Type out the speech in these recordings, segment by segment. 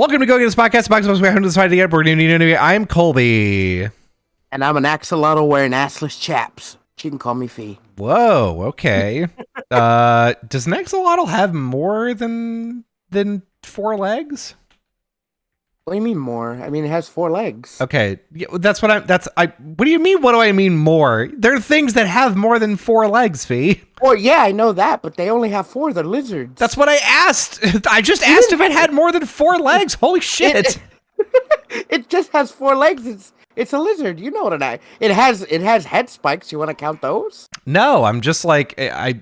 Welcome to Go Get This Podcast. I'm Colby. And I'm an axolotl wearing assless chaps. She can call me Fee. Whoa, okay. Does an axolotl have more than four legs? What do you mean more? I mean, it has four legs. Okay, yeah, what do you mean, what do I mean more? There are things that have more than four legs, Fee. Well, yeah, I know that, but they only have four. They're lizards. That's what I asked. I just asked if it had more than four legs. Holy shit. It just has four legs. It's a lizard. You know what it has head spikes. You want to count those? No, I'm just like I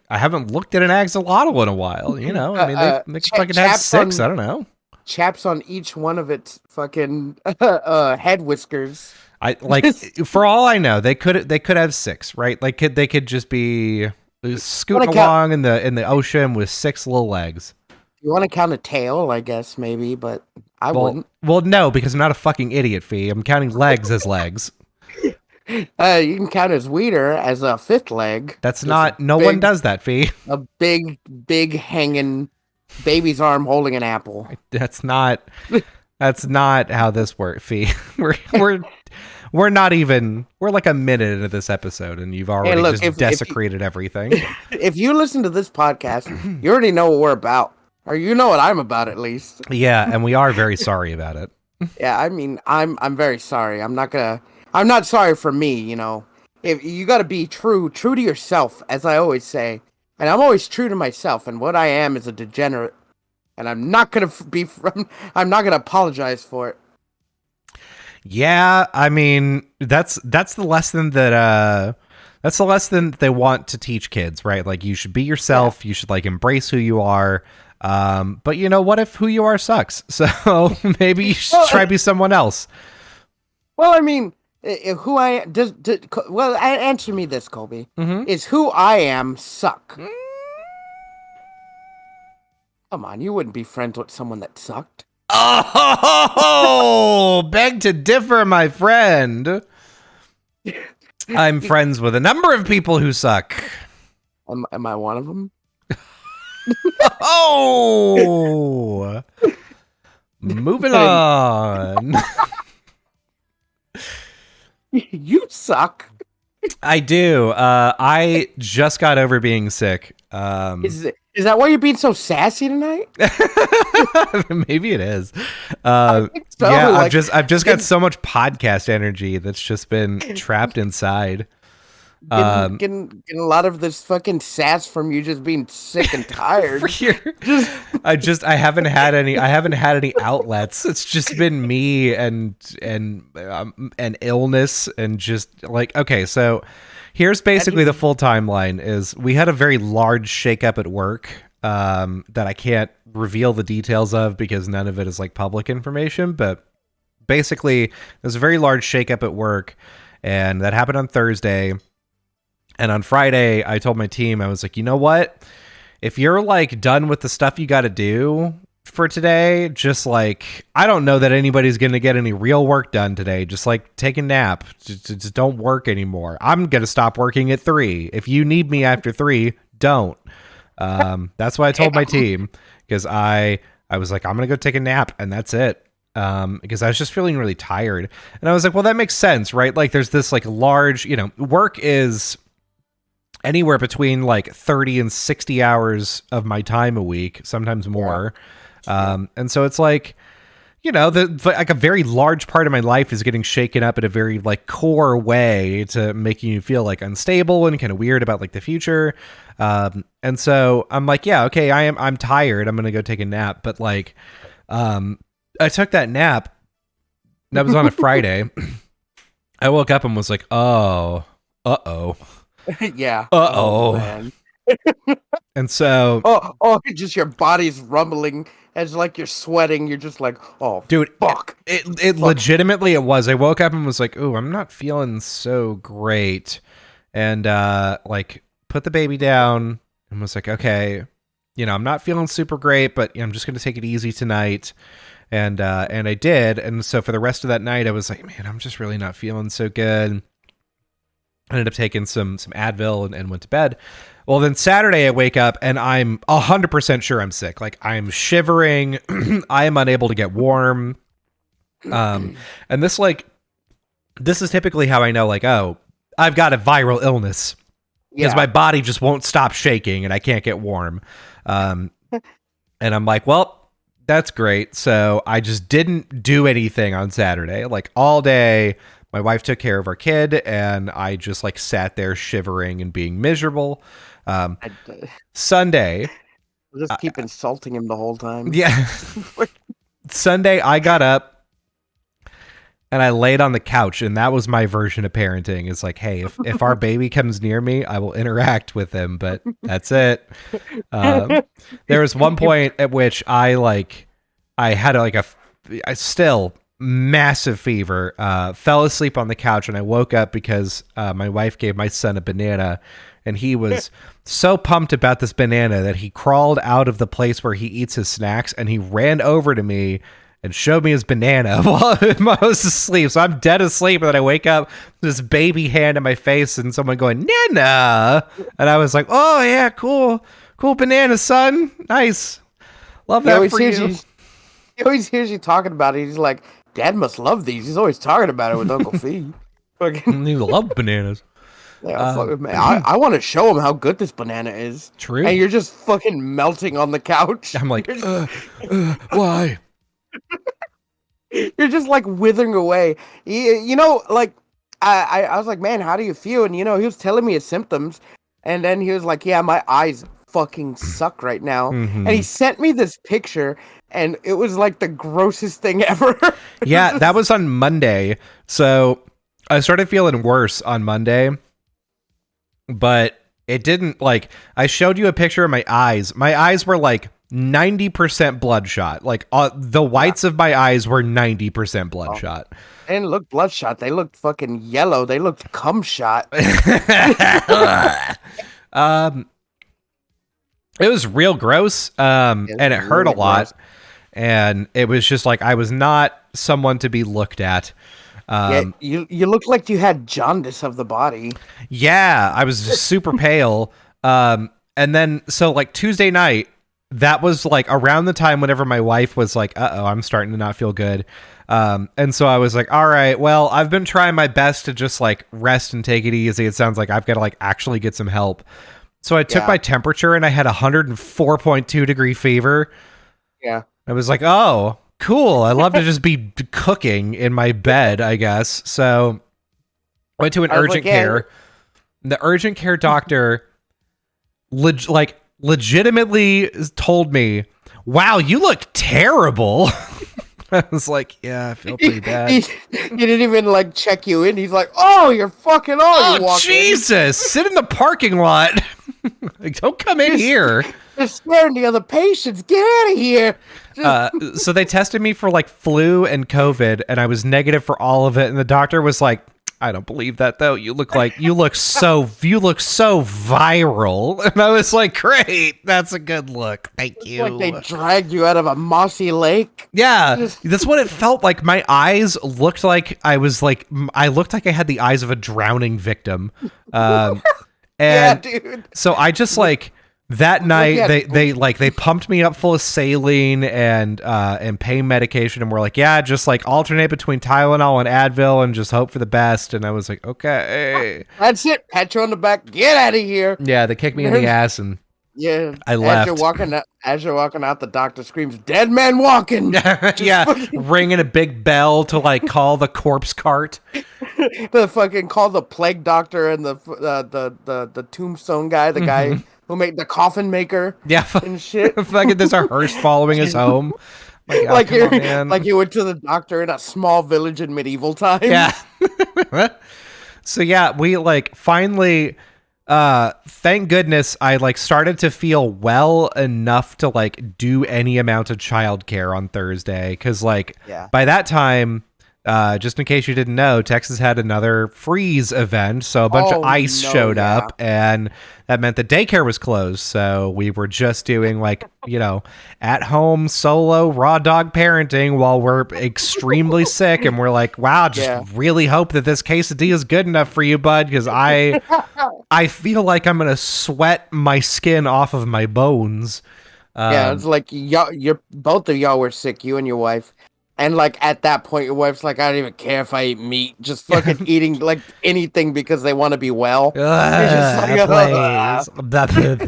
haven't looked at an axolotl in a while, you know? I mean, they fucking have six, I don't know. Chaps on each one of its fucking head whiskers. I like for all I know, they could have six, right? Like they could just be scooting along in the ocean with six little legs. You want to count a tail, I guess, maybe, but I wouldn't. Well, no, because I'm not a fucking idiot, Fee. I'm counting legs as legs. You can count his wiener as a fifth leg. That's not. No one does that, Fee. A big hanging baby's arm holding an apple. That's not how this works, Fee. We're not even. We're like a minute into this episode, and you've already desecrated everything. If you listen to this podcast, you already know what we're about. Or you know what I'm about, at least. Yeah, and we are very sorry about it. Yeah, I mean, I'm very sorry. I'm not sorry for me, you know. If you got to be true to yourself, as I always say. And I'm always true to myself, and what I am is a degenerate. And I'm not going to apologize for it. Yeah, I mean, that's the lesson that that's the lesson they want to teach kids, right? Like, you should be yourself, you should like embrace who you are. But you know, what if who you are sucks? So maybe you should try to be someone else. Well, I mean, who I answer me this, Colby. Mm-hmm. Is who I am suck? Come on, you wouldn't be friends with someone that sucked. Oh, beg to differ, my friend. I'm friends with a number of people who suck. Am I one of them? Oh, moving on. You suck. I do. I just got over being sick. Is that why you're being so sassy tonight? Maybe it is. I think so. Yeah, like, I've just got so much podcast energy that's just been trapped inside. Getting a lot of this fucking sass from you just being sick and tired. I haven't had any outlets. It's just been me and illness and just like, okay, so here's basically the full timeline is we had a very large shakeup at work that I can't reveal the details of because none of it is like public information, but basically there's a very large shakeup at work and that happened on Thursday. And on Friday, I told my team, I was like, you know what? If you're like done with the stuff you got to do for today, just like, I don't know that anybody's going to get any real work done today. Just like take a nap. Just don't work anymore. I'm going to stop working at 3. If you need me after 3, don't. That's what I told my team because I was like, I'm going to go take a nap and that's it. Because I was just feeling really tired. And I was like, well, that makes sense, right? Like there's this like large, you know, work is anywhere between like 30 and 60 hours of my time a week, sometimes more. Yeah. And so it's like, you know, like a very large part of my life is getting shaken up in a very like core way to making you feel like unstable and kind of weird about like the future. And so I'm like, yeah, okay, I'm tired. I'm going to go take a nap. But like, I took that nap. That was on a Friday. I woke up and was like, oh, uh-oh. Yeah. Uh-oh. Man. And so just your body's rumbling as like you're sweating. You're just like, oh, dude, fuck. It legitimately it was. I woke up and was like, oh, I'm not feeling so great. And like put the baby down and was like, okay, you know, I'm not feeling super great, but I'm just going to take it easy tonight. And I did. And so for the rest of that night, I was like, man, I'm just really not feeling so good. I ended up taking some Advil and went to bed. Well, then Saturday I wake up and I'm 100% sure I'm sick. Like I'm shivering. I am unable to get warm. And this is typically how I know, like, oh, I've got a viral illness because my body just won't stop shaking and I can't get warm. And I'm like, well, that's great. So I just didn't do anything on Saturday. Like all day, my wife took care of our kid and I just like sat there shivering and being miserable. Sunday, I'll just keep insulting him the whole time. yeah. Sunday, I got up and I laid on the couch, and that was my version of parenting. It's like, hey, if our baby comes near me, I will interact with him, but that's it. There was one point at which I had like a still massive fever, fell asleep on the couch, and I woke up because my wife gave my son a banana, and he was so pumped about this banana that he crawled out of the place where he eats his snacks, and he ran over to me and showed me his banana while I was asleep. So I'm dead asleep, and then I wake up, this baby hand in my face, and someone going, Nana! And I was like, oh, yeah, cool banana, son. Nice. Love that for you. He always hears you talking about it. He's like, Dad must love these. He's always talking about it with Uncle Fee. He loves bananas. Yeah, man, I want to show him how good this banana is. True. And you're just fucking melting on the couch. I'm like, why? You're just like withering away. You know, like I was like, man, how do you feel? And he was telling me his symptoms, and then he was like, yeah, my eyes fucking suck right now. Mm-hmm. And he sent me this picture, and it was like the grossest thing ever. Yeah, that was on Monday. So I started feeling worse on Monday, but it didn't I showed you a picture of my eyes. My eyes were like 90% bloodshot. Like the whites of my eyes were 90% bloodshot. They didn't look bloodshot. They looked fucking yellow. They looked cum shot. It was real gross. And it hurt a lot. Gross. And it was just like I was not someone to be looked at. Yeah, you looked like you had jaundice of the body. Yeah, I was super pale. And then so like Tuesday night, that was like around the time whenever my wife was like, uh-oh, I'm starting to not feel good. And so I was like, all right, well, I've been trying my best to just like rest and take it easy. It sounds like I've got to like actually get some help. So I took my temperature and I had 104.2 degree fever. Yeah. I was like, oh, cool. I love to just be cooking in my bed, I guess. So I went to an urgent care. The urgent care doctor legitimately told me, wow, you look terrible. I was like, yeah, I feel pretty bad. He didn't even like check you in. He's like, oh, you're fucking oh, Jesus, sit in the parking lot. Like, don't come in here. You're scaring the other patients. Get out of here. So they tested me for like flu and COVID, and I was negative for all of it. And the doctor was like, I don't believe that though. You look so viral. And I was like, great, that's a good look. Thank you. Like they dragged you out of a mossy lake. Yeah, that's what it felt like. My eyes looked like I looked like I had the eyes of a drowning victim. And yeah, dude. So I just like that night they pumped me up full of saline and pain medication, and we're like, yeah, just like alternate between Tylenol and Advil and just hope for the best. And I was like, okay, that's it. Pat you on the back. Get out of here. Yeah, they kicked me in the ass, and yeah, I left. As you're walking out, the doctor screams, "Dead man walking!" Yeah, ringing a big bell to like call the corpse cart. The fucking call the plague doctor and the tombstone guy, the guy who made the coffin maker. Yeah, and shit. Fucking there's a hearse following us home. Like you went to the doctor in a small village in medieval times. Yeah. So yeah, we like finally. Thank goodness I like started to feel well enough to like do any amount of childcare on Thursday. Cause like by that time, just in case you didn't know, Texas had another freeze event. So a bunch of ice showed up, and that meant the daycare was closed. So we were just doing like, at home solo raw dog parenting while we're extremely sick. And we're like, wow, just really hope that this quesadilla is good enough for you, bud. Cause I I feel like I'm gonna sweat my skin off of my bones. Yeah, it's like y'all, you're both of y'all were sick, you and your wife, and like at that point, your wife's like, I don't even care if I eat meat, just fucking eating like anything because they want to be well. It's just like,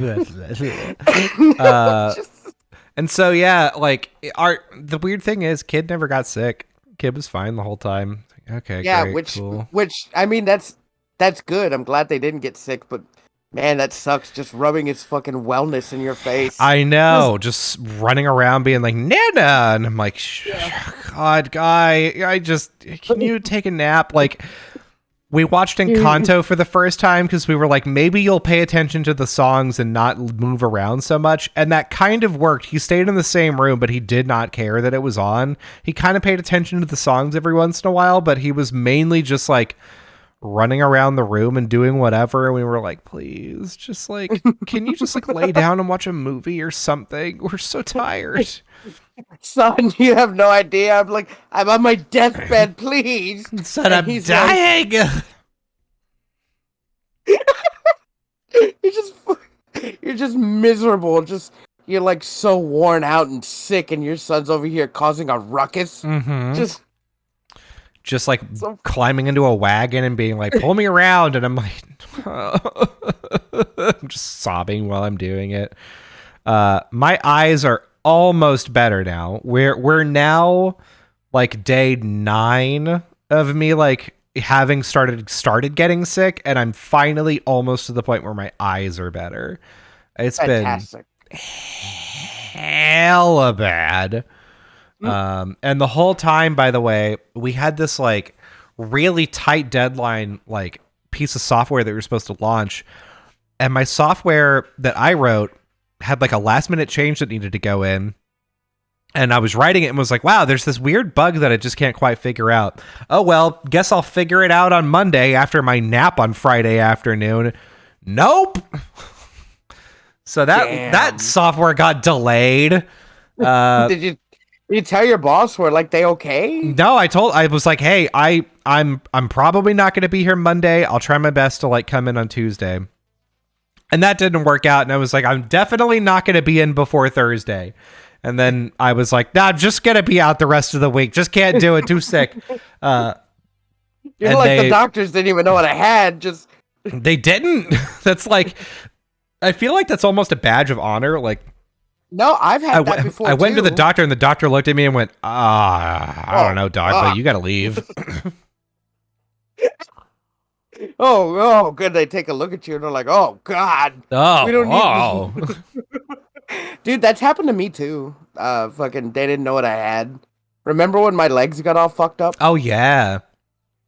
Please. uh, just- and so yeah, like the weird thing is, kid never got sick. Kid was fine the whole time. Okay, yeah, great, cool. which I mean, that's good. I'm glad they didn't get sick, but man, that sucks. Just rubbing his fucking wellness in your face. I know, just running around being like Nana, and I'm like, Yeah. God, guy, can you take a nap? Like, we watched Encanto for the first time because we were like, maybe you'll pay attention to the songs and not move around so much, and that kind of worked. He stayed in the same room, but he did not care that it was on. He kind of paid attention to the songs every once in a while, but he was mainly just like running around the room and doing whatever, and we were like, please, just like, can you just like lay down and watch a movie or something? We're so tired. Son, you have no idea. I'm on my deathbed, please. Son, And I'm he's dying. You're just you're just miserable. Just you're like so worn out and sick, and your son's over here causing a ruckus. Mm-hmm. Just like So- climbing into a wagon and being like, pull me around, and I'm like, I'm just sobbing while I'm doing it. My eyes are almost better now. We're now like day 9 of me like having started getting sick, and I'm finally almost to the point where my eyes are better. It's fantastic. been hella bad. And the whole time, by the way, we had this like really tight deadline, like piece of software that we were supposed to launch. And my software that I wrote had like a last minute change that needed to go in. And I was writing it and was like, wow, there's this weird bug that I just can't quite figure out. Oh, well, guess I'll figure it out on Monday after my nap on Friday afternoon. Nope. So that software got delayed. Did you tell your boss? Were like they okay? No, I was like, hey, I'm probably not going to be here Monday. I'll try my best to like come in on Tuesday. And that didn't work out. And I was like, I'm definitely not going to be in before Thursday. And then I was like, nah, I'm just going to be out the rest of the week. Just can't do it. Too sick. You're like the doctors didn't even know what I had. Just they didn't. That's like, I feel like that's almost a badge of honor. Like, no, I've had that before. I went to the too. doctor, and the doctor looked at me and went, I don't know, dog, but you got to leave. Oh, good. They take a look at you and they're like, oh, God. Oh, We don't need Dude, that's happened to me too. Fucking, they didn't know what I had. Remember when my legs got all fucked up? Oh, yeah.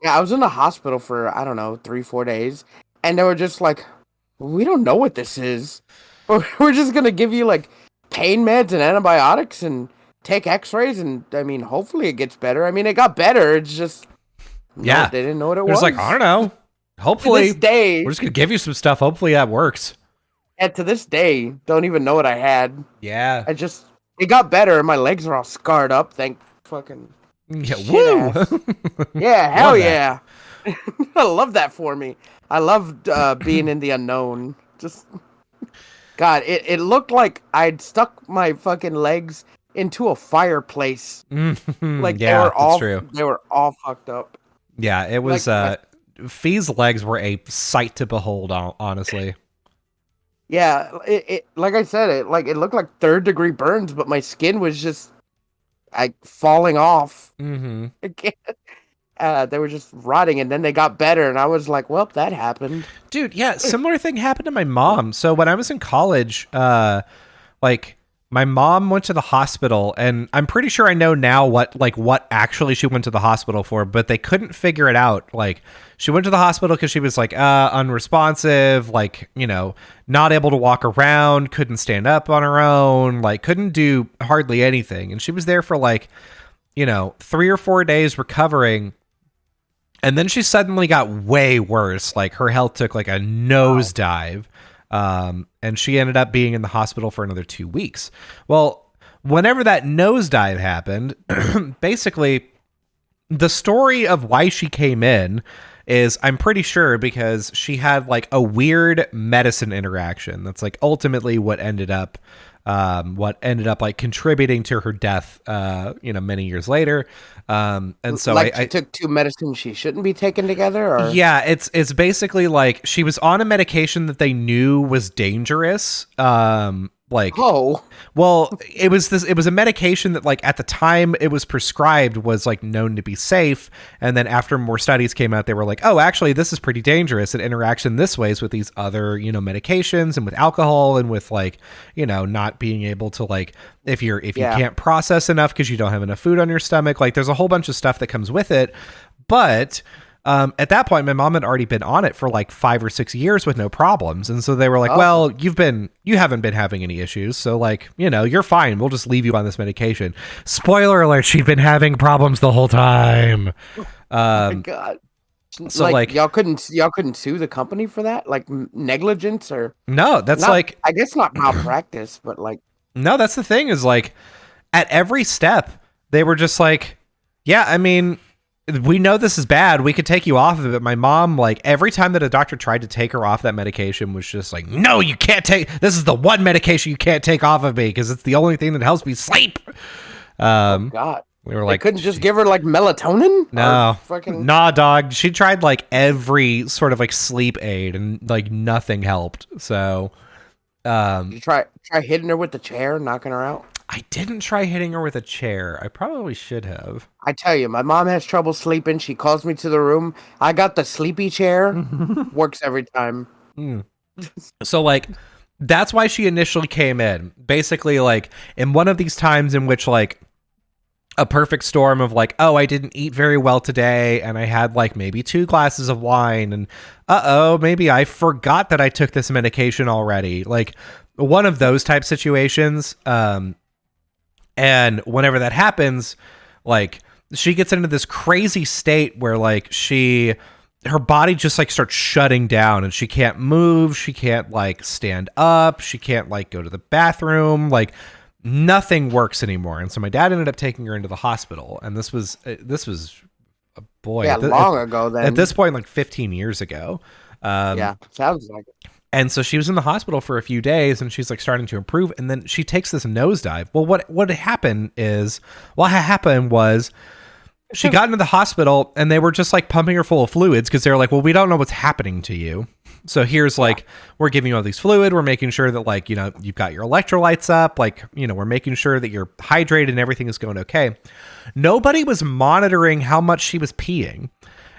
Yeah, I was in the hospital for, I don't know, 3-4 days. And they were just like, we don't know what this is. We're just going to give you like pain meds and antibiotics and take x-rays. And I mean, hopefully it gets better. I mean, it got better. It's just, yeah, they didn't know what it was. was. Like, I don't know. Hopefully, to this day, we're just going to give you some stuff. Hopefully that works. and to this day, don't even know what I had. Yeah. It got better. And my legs are all scarred up. Thank fucking Yeah. shit Woo! ass. Yeah, hell Love yeah. I love that for me. I loved being in the unknown. Just God, it looked like I'd stuck my fucking legs into a fireplace. Like yeah, that's true. They were all fucked up. Yeah, it was Like, Fee's legs were a sight to behold, honestly. Yeah, it like I said, it looked like 3rd-degree burns, but my skin was just like falling off. Mm-hmm. They were just rotting, and then they got better, and I was like, well, that happened. Dude, yeah, similar thing happened to my mom. So when I was in college, like my mom went to the hospital, and I'm pretty sure I know now what actually she went to the hospital for, but they couldn't figure it out. Like she went to the hospital because she was like unresponsive, like, you know, not able to walk around, couldn't stand up on her own, like couldn't do hardly anything. And she was there for like, you know, 3 or 4 days recovering. And then she suddenly got way worse. Like her health took like a nosedive. And she ended up being in the hospital for another 2 weeks. Well, whenever that nosedive happened, basically the story of why she came in is I'm pretty sure because she had like a weird medicine interaction. That's like ultimately what ended up like contributing to her death, many years later. And so Like she took two medicines she shouldn't be taking together, or yeah, it's basically like she was on a medication that they knew was dangerous. Like oh, well, it was a medication that like at the time it was prescribed was like known to be safe, and then after more studies came out they were like, "Oh, actually this is pretty dangerous. It interacts in this ways with these other, medications and with alcohol and with like, not being able to like if you can't process enough because you don't have enough food on your stomach, like there's a whole bunch of stuff that comes with it." But at that point, my mom had already been on it for like 5 or 6 years with no problems. And so they were like, well, you haven't been having any issues. So like, you're fine. We'll just leave you on this medication. Spoiler alert. She'd been having problems the whole time. Oh my God. So like y'all couldn't sue the company for that? Like negligence or no, that's not, like, I guess not malpractice, but like, no, that's the thing is like at every step they were just like, yeah, I mean, we know this is bad. We could take you off of it. My mom, like every time that a doctor tried to take her off that medication was just like, no, you can't take, this is the one medication you can't take off of me because it's the only thing that helps me sleep. Oh God. We were like, couldn't just give her like melatonin? No, fucking nah, dog. She tried like every sort of like sleep aid and like nothing helped. So, you try hitting her with the chair, knocking her out. I didn't try hitting her with a chair. I probably should have. I tell you, my mom has trouble sleeping. She calls me to the room. I got the sleepy chair. Works every time. So like, that's why she initially came in. Basically, like in one of these times in which like a perfect storm of like, oh, I didn't eat very well today and I had like maybe 2 glasses of wine and maybe I forgot that I took this medication already. Like one of those type situations. And whenever that happens, like she gets into this crazy state where like her body just like starts shutting down and she can't move. She can't like stand up. She can't like go to the bathroom. Like nothing works anymore. And so my dad ended up taking her into the hospital. And this was long ago then. At this point, like 15 years ago. Yeah, sounds like it. And so she was in the hospital for a few days and she's like starting to improve. And then she takes this nosedive. Well, what happened was she got into the hospital and they were just like pumping her full of fluids because they were like, well, we don't know what's happening to you. So here's like, we're giving you all these fluid. We're making sure that like, you've got your electrolytes up. Like, we're making sure that you're hydrated and everything is going okay. Nobody was monitoring how much she was peeing.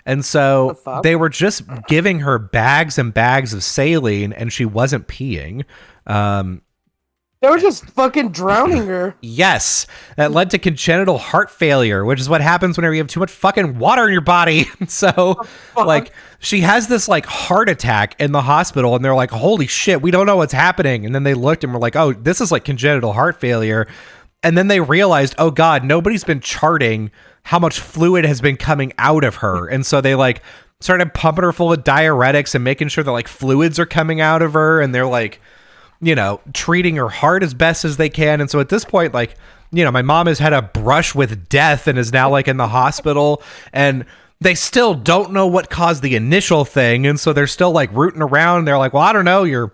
And so they were just giving her bags and bags of saline and she wasn't peeing. They were just fucking drowning her. Yes. That led to congenital heart failure, which is what happens whenever you have too much fucking water in your body. So like she has this like heart attack in the hospital and they're like, holy shit, we don't know what's happening. And then they looked and were like, oh, this is like congenital heart failure. And then they realized, oh God, nobody's been charting how much fluid has been coming out of her. And so they like started pumping her full of diuretics and making sure that like fluids are coming out of her. And they're like, treating her heart as best as they can. And so at this point, like, my mom has had a brush with death and is now like in the hospital and they still don't know what caused the initial thing. And so they're still like rooting around. They're like, well, I don't know. You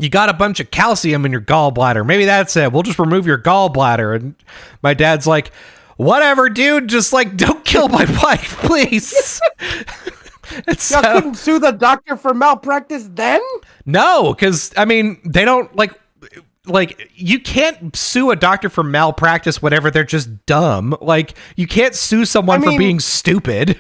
got a bunch of calcium in your gallbladder. Maybe that's it. We'll just remove your gallbladder. And my dad's like, whatever, dude. Just like, don't kill my wife, please. Y'all couldn't sue the doctor for malpractice then? No, because I mean, they don't like you can't sue a doctor for malpractice whenever they're just dumb. Like you can't sue someone for being stupid.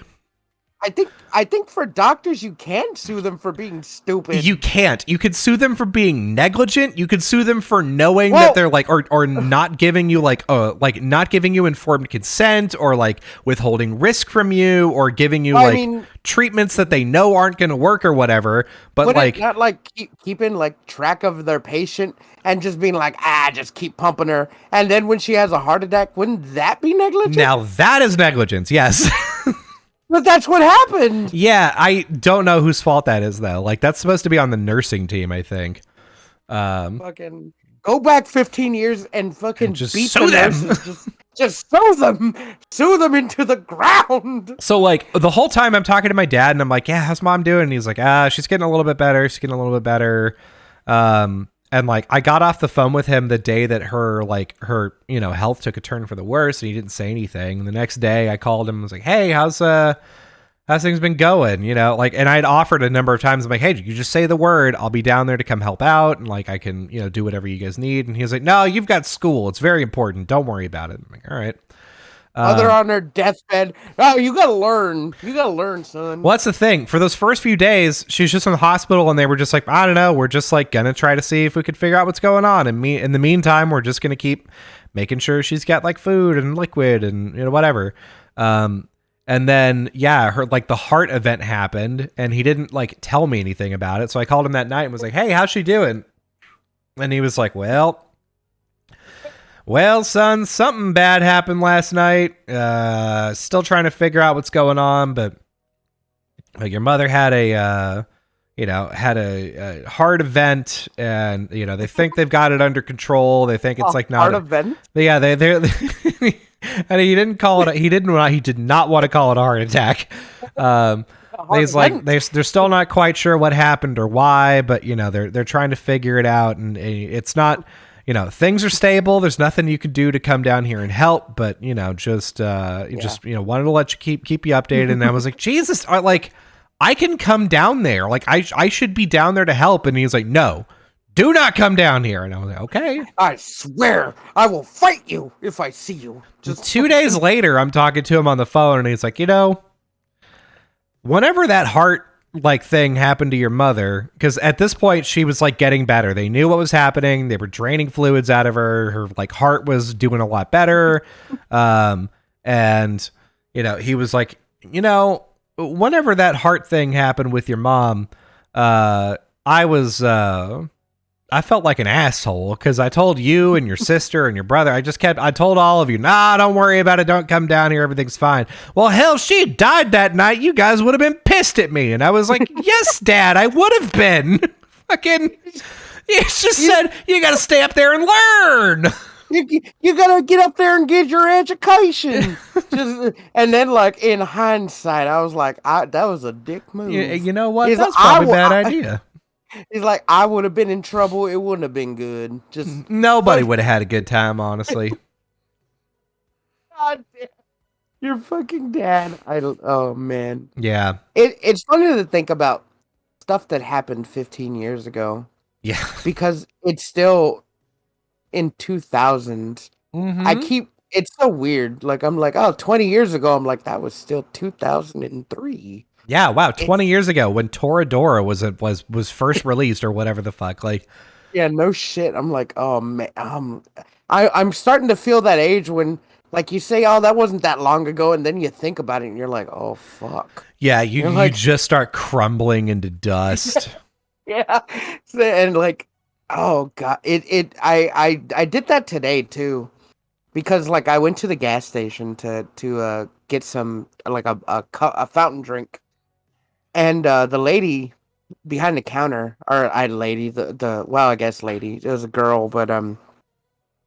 I think for doctors you can sue them for being stupid. You can't. You could sue them for being negligent. You could sue them for knowing that they're like or not giving you like not giving you informed consent or like withholding risk from you or giving you treatments that they know aren't going to work or whatever. But like not like keeping like track of their patient and just being like, just keep pumping her. And then when she has a heart attack, wouldn't that be negligent? Now that is negligence. Yes. But that's what happened. Yeah, I don't know whose fault that is though. Like that's supposed to be on the nursing team, I think. Fucking Go back 15 years and fucking just beat sue the them. nurses. Just sue them into the ground. So like the whole time I'm talking to my dad and I'm like, yeah, how's mom doing? And he's like, she's getting a little bit better. She's getting a little bit better. And like I got off the phone with him the day that her health took a turn for the worse, and he didn't say anything. And the next day I called him and was like, hey, how's things been going? And I'd offered a number of times. I'm like, hey, you just say the word, I'll be down there to come help out, and like I can, do whatever you guys need. And he was like, no, you've got school. It's very important. Don't worry about it. I'm like, all right. They're on their deathbed. Oh, you gotta learn. You gotta learn, son. Well, that's the thing. For those first few days, she was just in the hospital, and they were just like, I don't know. We're just like gonna try to see if we could figure out what's going on. And in the meantime, we're just gonna keep making sure she's got like food and liquid and whatever. And then her like the heart event happened, and he didn't like tell me anything about it. So I called him that night and was like, hey, how's she doing? And he was like, well, son, something bad happened last night. Still trying to figure out what's going on, but your mother had a heart event, and they think they've got it under control. They think it's like not heart event. Yeah, they and he didn't call it. He did not want to call it a heart attack. He's like they're still not quite sure what happened or why, but they're trying to figure it out, and it's not. Things are stable. There's nothing you can do to come down here and help, but just wanted to let you keep you updated. And I was like, Jesus, I can come down there. Like I should be down there to help. And he's like, no, do not come down here. And I was like, okay. I swear I will fight you if I see you. Just 2 days later, I'm talking to him on the phone, and he's like, whenever that heart thing happened to your mother, because at this point she was like getting better. They knew what was happening. They were draining fluids out of her heart was doing a lot better. And he was like, whenever that heart thing happened with your mom, I felt like an asshole because I told you and your sister and your brother. I told all of you, nah, don't worry about it. Don't come down here. Everything's fine. Well, hell, she died that night. You guys would have been pissed at me. And I was like, yes, Dad, I would have been. Fucking, you just said you got to stay up there and learn. You gotta get up there and get your education. And then, in hindsight, I was like, that was a dick move. You know what? That's probably a bad idea. He's like, I would have been in trouble. It wouldn't have been good. Just nobody would have had a good time, honestly. God damn. Your fucking dad. Oh man. Yeah. It's funny to think about stuff that happened 15 years ago. Yeah. Because it's still in 2000. Mm-hmm. It's so weird. I'm like, 20 years ago. I'm like, that was still 2003. Yeah, wow, 20 years ago when Toradora was first released or whatever the fuck. Yeah, no shit. I'm like, oh man, I'm starting to feel that age when you say, oh, that wasn't that long ago, and then you think about it and you're like, oh fuck. Yeah, you just start crumbling into dust. Yeah. And oh god, I did that today too. Because I went to the gas station to get some a fountain drink. And the lady behind the counter, or I lady, I guess lady, it was a girl, but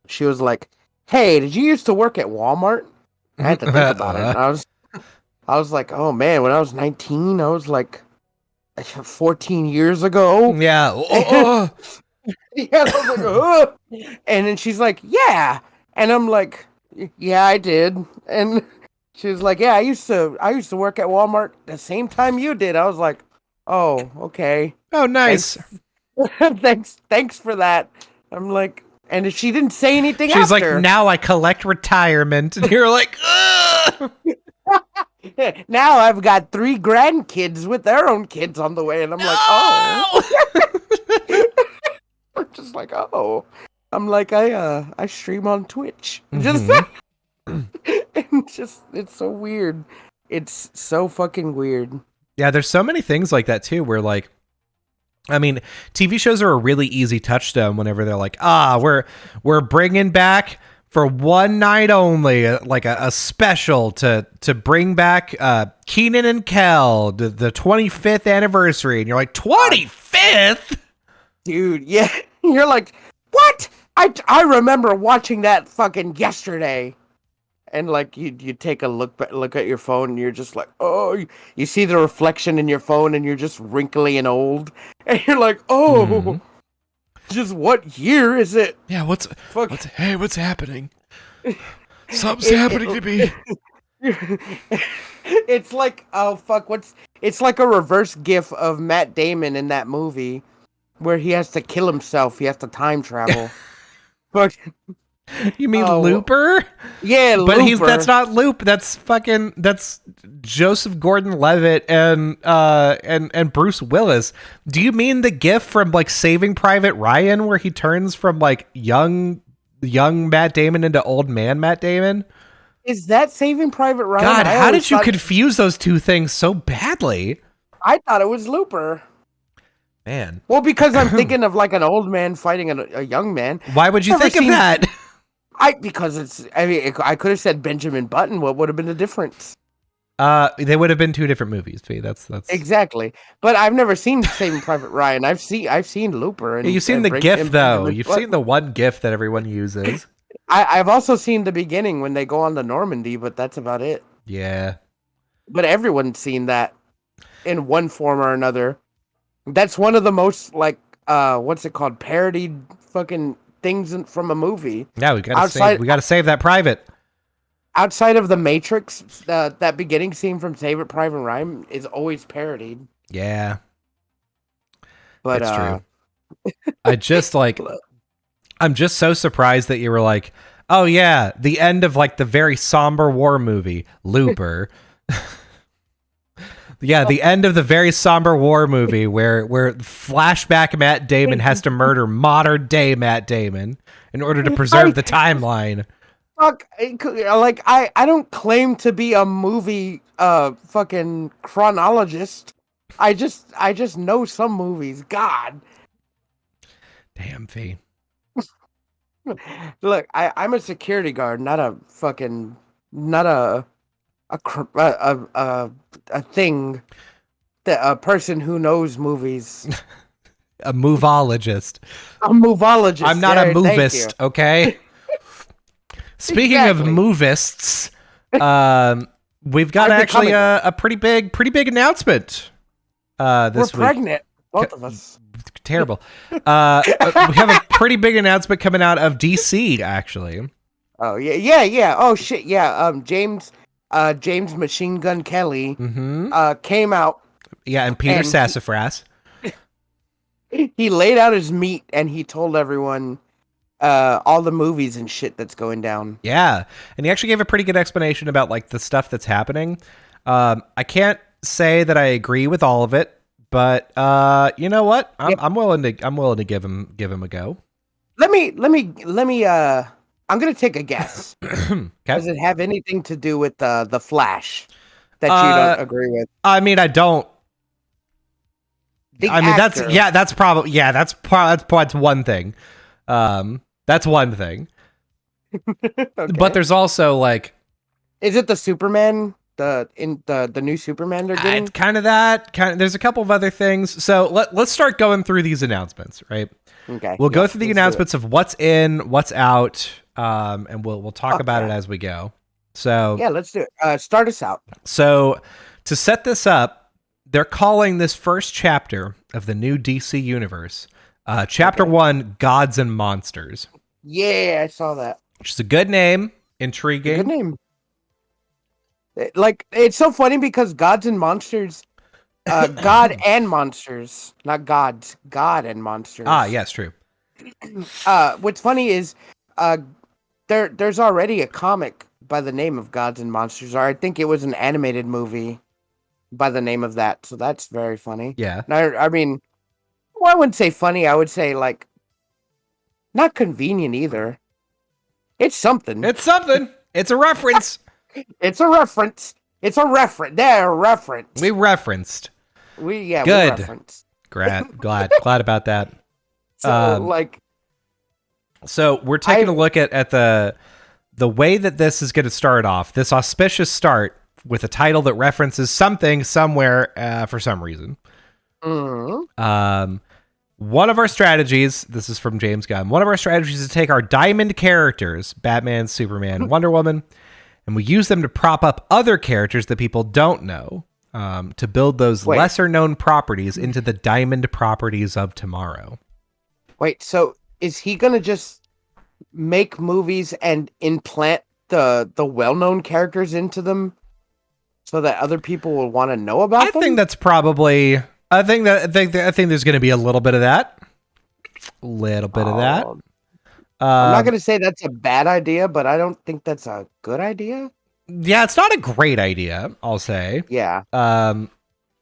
she was like, "Hey, did you used to work at Walmart?" I had to think about it. And I was like, "Oh man, when I was 19, I was like 14 years ago." Yeah. Yeah, I was like, oh. And then she's like, "Yeah," and I'm like, "Yeah, I did," and. She was like, "Yeah, I used to work at Walmart the same time you did." I was like, "Oh, okay. Oh, nice. Thanks for that." I'm like, and she didn't say anything. She's after. Like, "Now I collect retirement," and you're like, ugh. Now I've got 3 grandkids with their own kids on the way, and I'm like, oh. I'm just like, oh. I'm like, I stream on Twitch. Mm-hmm. It's so weird. It's so fucking weird. Yeah, there's so many things like that too, where TV shows are a really easy touchstone whenever they're like, we're bringing back for one night only, a special to bring back Kenan and Kel, the 25th anniversary, and you're like, 25th, dude. Yeah, you're like, what? I remember watching that fucking yesterday. And like you take a look at your phone and you're just like, oh, you see the reflection in your phone and you're just wrinkly and old, and you're like, oh, just what year is it? Yeah, what's happening? Something's It- happening to me. It's like, oh fuck, it's like a reverse gif of Matt Damon in that movie where he has to kill himself, he has to time travel. Fuck. You mean Oh, Looper? Yeah, But Looper. that's not Loop. That's Joseph Gordon-Levitt and Bruce Willis. Do you mean the gif from like Saving Private Ryan where he turns from like young Matt Damon into old man Matt Damon? Is that Saving Private Ryan? God, how did you confuse those two things so badly? I thought it was Looper. Man. Well, because I'm thinking of like an old man fighting a young man. Why would you think of that? Because I could have said Benjamin Button. What would have been the difference? They would have been two different movies. That's Exactly. But I've never seen Saving Private Ryan. I've seen Looper. And you've seen the GIF though. You've seen the one GIF that everyone uses. I've also seen the beginning when they go on to Normandy, but that's about it. Yeah. But everyone's seen that in one form or another. That's one of the most like what's it called? Parodied fucking things from a movie. Yeah, we gotta save that private. Outside of the Matrix, that beginning scene from Saving Private Ryan is always parodied. Yeah, but it's true. I'm just so surprised that you were like, oh yeah, the end of like the very somber war movie, Looper. Yeah, the end of the very somber war movie where flashback Matt Damon has to murder modern day Matt Damon in order to preserve the timeline. Fuck, like I don't claim to be a movie fucking chronologist. I just know some movies. God. Damn, V. Look, I'm a security guard, not a thing, that a person who knows movies. A movologist. A movologist. I'm not a movist, okay? Speaking of movists, we've got actually a pretty big announcement. This We're week. pregnant, both of us. Terrible. We have a pretty big announcement coming out of DC, actually. Oh yeah. Oh shit, yeah. James Machine Gun Kelly came out. Yeah, and Peter Sassafras. He laid out his meat and he told everyone all the movies and shit that's going down. Yeah, and he actually gave a pretty good explanation about like the stuff that's happening. I can't say that I agree with all of it, but you know what? I'm willing to give him a go. Let me. I'm gonna take a guess. Okay. Does it have anything to do with the Flash that you don't agree with? I mean, I don't. Actor. That's one thing. That's one thing. Okay. But there's also like, is it the Superman? The new Superman they're getting? It's kind of that. There's a couple of other things. So let's start going through these announcements, right? Okay. We'll go through the announcements of what's in, what's out, and we'll talk about it as we go. So yeah, let's do it. Start us out. So to set this up, they're calling this first chapter of the new DC universe, Chapter 1, Gods and Monsters. Yeah, I saw that. Which is a good name, intriguing. Good name. Like, it's so funny because Gods and Monsters, God and Monsters, not gods, God and Monsters. Ah, yes, true. What's funny is, there's already a comic by the name of Gods and Monsters, or I think it was an animated movie by the name of that, so that's very funny. Yeah. I mean, well, I wouldn't say funny, I would say, like, not convenient either. It's something. It's something. It's a reference. It's a reference. It's a reference. They're a reference. We referenced. Good. We referenced. Glad about that. So we're taking a look at the way that this is going to start off. This auspicious start with a title that references something somewhere for some reason. Mm-hmm. One of our strategies, this is from James Gunn, one of our strategies is to take our diamond characters, Batman, Superman, Wonder Woman, and we use them to prop up other characters that people don't know, to build those Wait. lesser known properties into the diamond properties of tomorrow. Wait, so is he gonna just make movies and implant the well-known characters into them so that other people will want to know about them? I think that's probably. I think there's going to be a little bit of that. Little bit of that. I'm not going to say that's a bad idea, but I don't think that's a good idea. Yeah, it's not a great idea, I'll say. Yeah.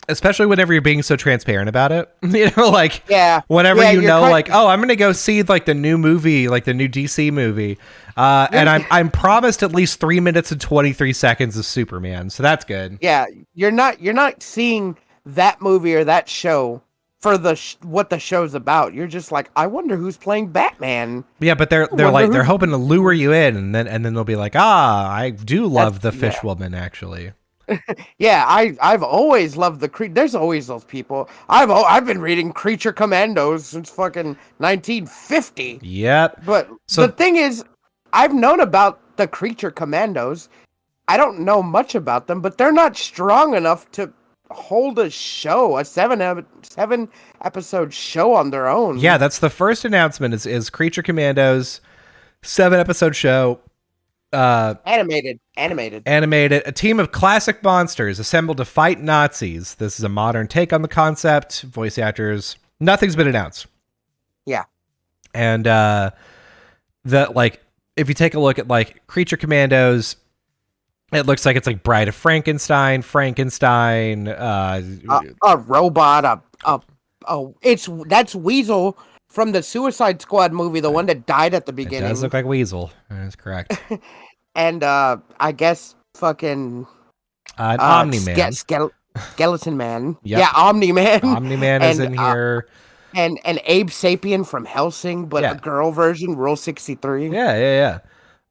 Especially whenever you're being so transparent about it. You know, like, yeah. Whenever you know, like, oh, I'm going to go see like the new movie, like the new DC movie. And I'm promised at least 3 minutes and 23 seconds of Superman. So that's good. Yeah. You're not seeing that movie or that show for the what the show's about. You're just like, I wonder who's playing Batman. Yeah, but they're hoping to lure you in, and then they'll be like, I do love the Fish Woman, actually. Yeah, I've always loved there's always those people. I've been reading Creature Commandos since fucking 1950. Yep. But the thing is, I've known about the Creature Commandos. I don't know much about them, but they're not strong enough to hold a show, a seven episode show on their own. Yeah, that's the first announcement is Creature Commandos 7-episode show. Animated. A team of classic monsters assembled to fight Nazis. This is a modern take on the concept. Voice actors, nothing's been announced. Yeah. And if you take a look at like Creature Commandos, it looks like it's like Bride of Frankenstein, a robot, that's Weasel from the Suicide Squad movie, the one that died at the beginning. It does look like Weasel. That's correct. And I guess fucking Omni-Man. Skeleton Man. Yep. Yeah, Omni-Man. Omni-Man is in here. And Abe Sapien from Helsing, but a girl version, Rule 63. Yeah.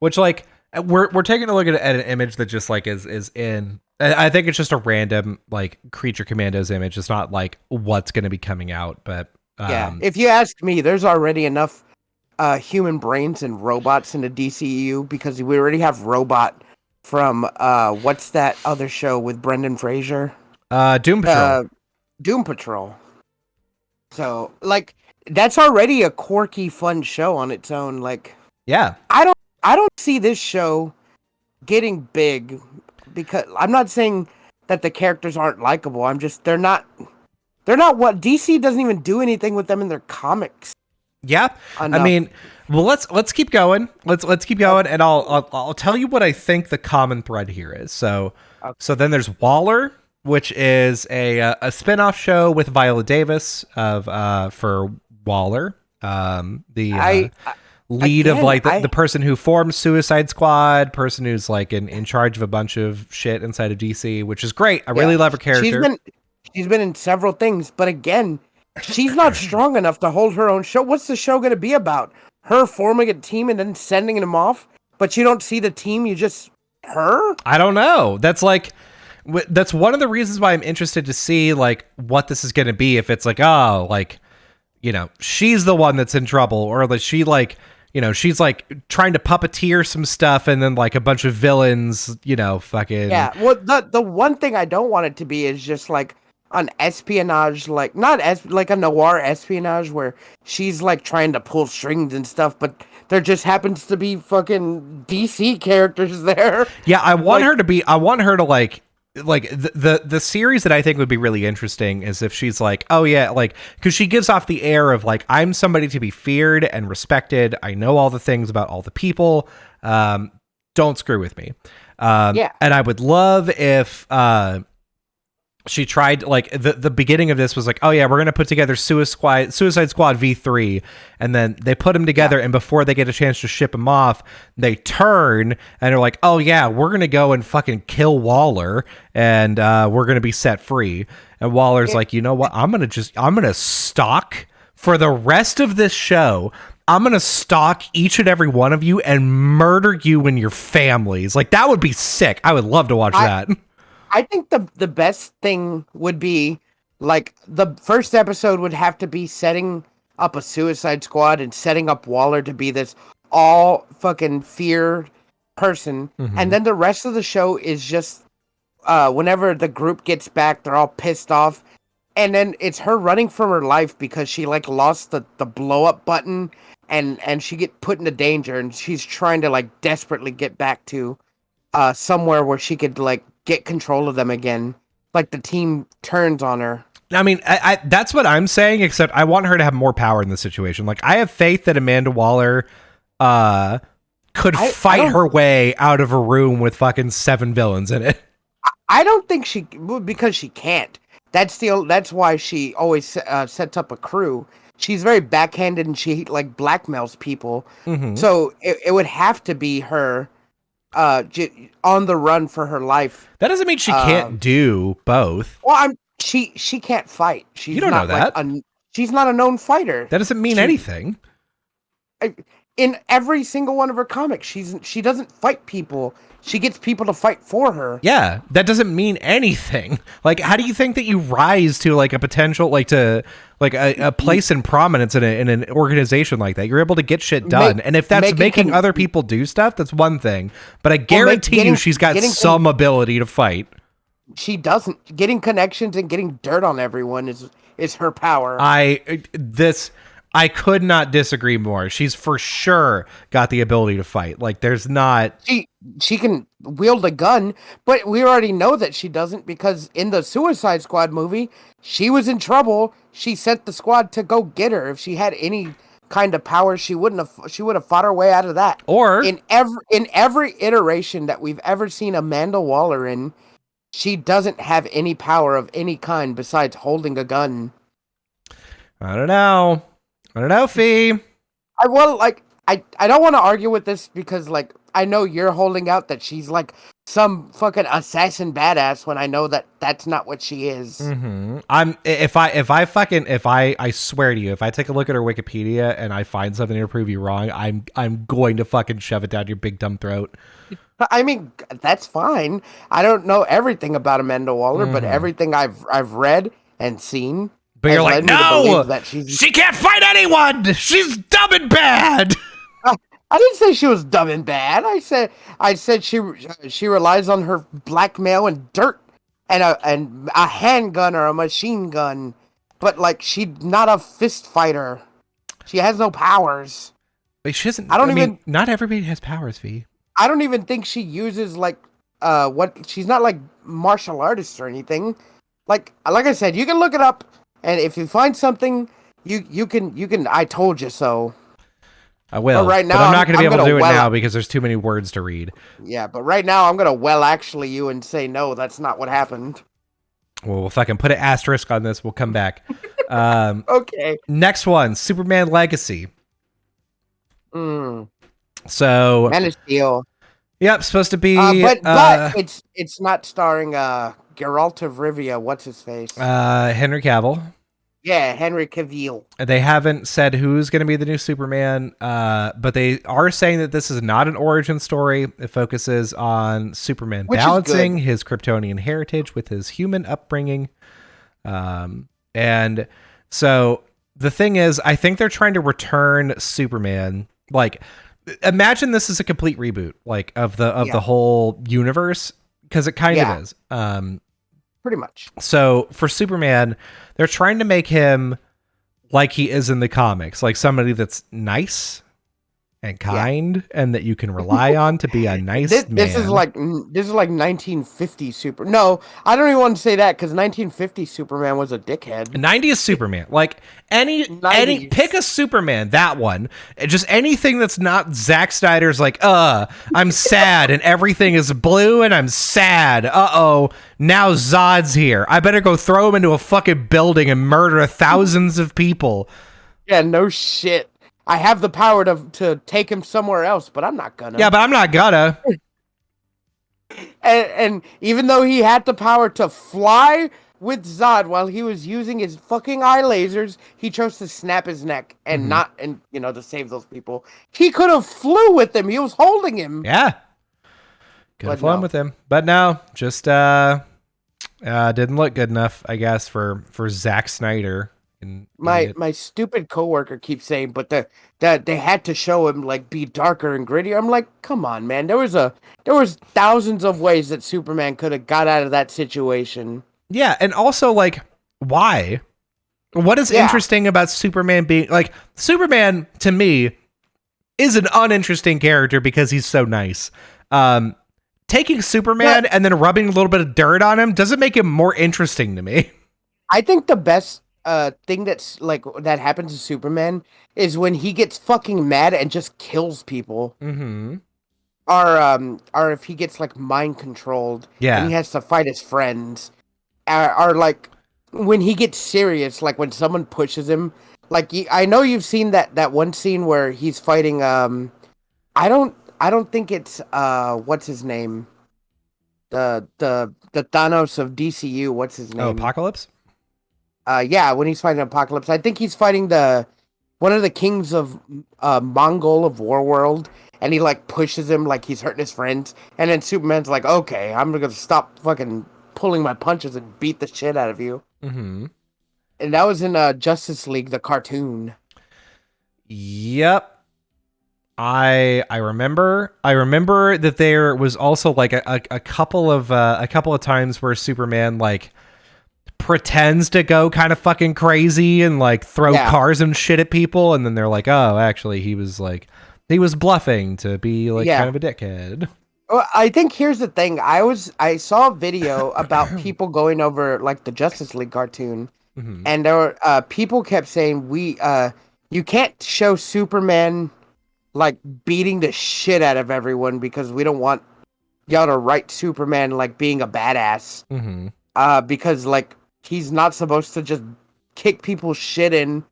Which, like, we're taking a look at an image that just, like, is in... I think it's just a random, like, Creature Commandos image. It's not, like, what's going to be coming out, but... yeah, if you ask me, there's already enough human brains and robots in the DCEU because we already have Robot from what's that other show with Brendan Fraser? Doom Patrol. Doom Patrol. So, like, that's already a quirky, fun show on its own. Like, yeah, I don't see this show getting big because I'm not saying that the characters aren't likable. I'm just they're not what DC doesn't even do anything with them in their comics. Yeah, enough. I mean, well, let's keep going. Let's keep going, and I'll tell you what I think the common thread here is. So then there's Waller, which is a spin-off show with Viola Davis for Waller, the lead of like the person who formed Suicide Squad, person who's like in charge of a bunch of shit inside of DC, which is great. I really love her character. She's been in several things, but again, she's not strong enough to hold her own show. What's the show going to be about? Her forming a team and then sending them off, but you don't see the team. You just her. I don't know. That's like. That's one of the reasons why I'm interested to see like what this is going to be. If it's like, oh, like, you know, she's the one that's in trouble, or that she like, you know, she's like trying to puppeteer some stuff, and then like a bunch of villains, you know, fucking. Yeah. Well, the one thing I don't want it to be is just like an espionage, like like a noir espionage where she's like trying to pull strings and stuff, but there just happens to be fucking DC characters there. Yeah, I want her to like the series that I think would be really interesting is if she's like, oh yeah, like, because she gives off the air of like, I'm somebody to be feared and respected. I know all the things about all the people. Don't screw with me. And I would love if she tried, like, the beginning of this was like, oh yeah, we're gonna put together Suicide Squad V3, and then they put them together, and before they get a chance to ship them off, they turn and they're like, oh yeah, we're gonna go and fucking kill Waller, and we're gonna be set free. And Waller's like, you know what? I'm gonna stalk for the rest of this show. I'm gonna stalk each and every one of you and murder you and your families. Like, that would be sick. I would love to watch that. I think the best thing would be like the first episode would have to be setting up a Suicide Squad and setting up Waller to be this all fucking feared person, and then the rest of the show is just whenever the group gets back, they're all pissed off, and then it's her running from her life because she like lost the blow up button, and she get put into danger, and she's trying to like desperately get back to somewhere where she could like get control of them again. Like the team turns on her. I mean, I that's what I'm saying, except I want her to have more power in this situation. Like, I have faith that Amanda Waller could fight her way out of a room with fucking 7 villains in it. I don't think because she can't. That's why she always sets up a crew. She's very backhanded and she like blackmails people. So it would have to be her on the run for her life. That doesn't mean she can't do both. Well, she can't fight. You don't know that. She's not a known fighter. That doesn't mean anything. In every single one of her comics, she doesn't fight people. She gets people to fight for her. Yeah, that doesn't mean anything. Like, how do you think that you rise to like a potential, like to like a place in prominence in an organization like that? You're able to get shit done, and if that's making other people do stuff, that's one thing. But I guarantee you, she's got some ability to fight. She doesn't. Getting connections and getting dirt on everyone is her power. I could not disagree more. She's for sure got the ability to fight. Like, there's not... She can wield a gun, but we already know that she doesn't because in the Suicide Squad movie, she was in trouble. She sent the squad to go get her. If she had any kind of power, she would have fought her way out of that. Or in every iteration that we've ever seen Amanda Waller in, she doesn't have any power of any kind besides holding a gun. I don't know, Fee. I don't want to argue with this because, like, I know you're holding out that she's, like, some fucking assassin badass when I know that that's not what she is. I swear to you, if I take a look at her Wikipedia and I find something to prove you wrong, I'm going to fucking shove it down your big dumb throat. I mean, that's fine. I don't know everything about Amanda Waller, but everything I've read and seen. But you're like, no, she can't fight anyone. She's dumb and bad. I didn't say she was dumb and bad. I said she relies on her blackmail and dirt and a handgun or a machine gun, but like she's not a fist fighter. She has no powers. But she doesn't. I mean, not everybody has powers, V. I don't even think she uses like she's not like martial artist or anything. Like I said, you can look it up. And if you find something, you can. I told you so. I will. But right now, I'm not going to be able to do it now because there's too many words to read. Yeah, but right now I'm going to actually you and say no, that's not what happened. Well, if I can put an asterisk on this, we'll come back. Okay. Next one, Superman Legacy. So Man of Steel. Yep, supposed to be. But it's not starring Geralt of Rivia. What's his face? Henry Cavill. Yeah, Henry Cavill. They haven't said who's going to be the new Superman, but they are saying that this is not an origin story. It focuses on Superman balancing his Kryptonian heritage with his human upbringing. And so the thing is, I think they're trying to return Superman. Like, imagine this is a complete reboot, like of the whole universe, because it kind of is. Pretty much. So for Superman, they're trying to make him like he is in the comics, like somebody that's nice and kind and that you can rely on to be a nice man. This is like 1950 Super. No, I don't even want to say that because 1950 Superman was a dickhead. 90s Superman, like any pick a Superman, that one. Just anything that's not Zack Snyder's like, I'm sad and everything is blue and I'm sad. Now Zod's here. I better go throw him into a fucking building and murder thousands of people. Yeah, no shit. I have the power to take him somewhere else, but I'm not gonna. Yeah, but I'm not gonna. And even though he had the power to fly with Zod while he was using his fucking eye lasers, he chose to snap his neck and to save those people. He could have flew with him. He was holding him. Yeah. Could have flown with him. But no, just didn't look good enough, I guess, for Zack Snyder Fucking My idiot. my stupid coworker keeps saying, but that they had to show him like be darker and grittier. I'm like, come on, man. There was thousands of ways that Superman could have got out of that situation. Yeah, and also like, why? What is Yeah, interesting about Superman being like Superman to me is an uninteresting character because he's so nice. Um, Taking but Superman and then rubbing a little bit of dirt on him doesn't make him more interesting to me. I think the best thing that's like that happens to Superman is when he gets fucking mad and just kills people. Mm-hmm. Or if he gets like mind controlled and he Yeah. has to fight his friends. Or like when he gets serious, like when someone pushes him. Like I know you've seen that one scene where he's fighting. I don't think it's what's his name, the Thanos of DCU. What's his Oh, name? Apocalypse? Yeah, when he's fighting Apocalypse, I think he's fighting the one of the kings of Mongol of Warworld, and he like pushes him like he's hurting his friends, and then Superman's like, "Okay, I'm gonna stop fucking pulling my punches and beat the shit out of you." Mm-hmm. And that was in Justice League, the cartoon. Yep. I remember that there was also like a couple of times where Superman like pretends to go kind of fucking crazy and like throw Yeah, cars and shit at people, and then they're like, oh, actually he was bluffing to be like kind yeah. of a dickhead. Well, I think here's the thing. I saw a video about people going over like the Justice League cartoon, Mm-hmm. and there were people kept saying you can't show Superman like beating the shit out of everyone because we don't want y'all to write Superman like being a badass. Mm-hmm. Because like he's not supposed to just kick people's shit in.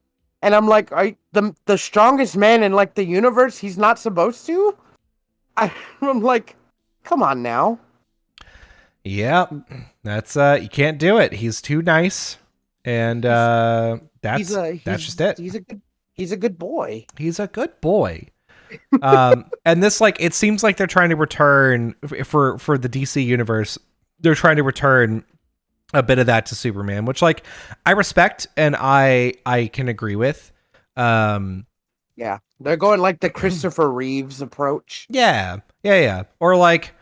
And I'm like, are you, the strongest man in like the universe? He's not supposed to. I'm like, come on now. Yeah, that's you can't do it. He's too nice, and He's that's a that's just it. he's a good boy. He's a good boy. And this like it seems like they're trying to return for the DC universe. They're trying to return a bit of that to Superman, which like I respect and I can agree with. Um, Yeah, they're going like the Christopher Reeves approach. yeah, or like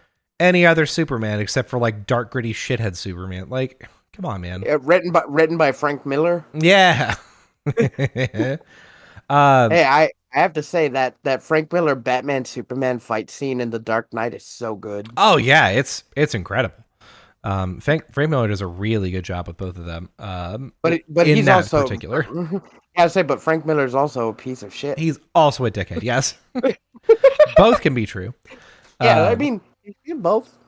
any other Superman except for like dark gritty shithead Superman. Like, come on, man. Written by Frank Miller. Yeah. um, Hey, I have to say that Frank Miller Batman Superman fight scene in The Dark Knight is so good. oh yeah, it's incredible. Frank Miller does a really good job with both of them. But In he's that also particular, I gotta say, but Frank Miller's also a piece of shit. he's also a dickhead. Yes, both can be true. Yeah, I Um, mean, you both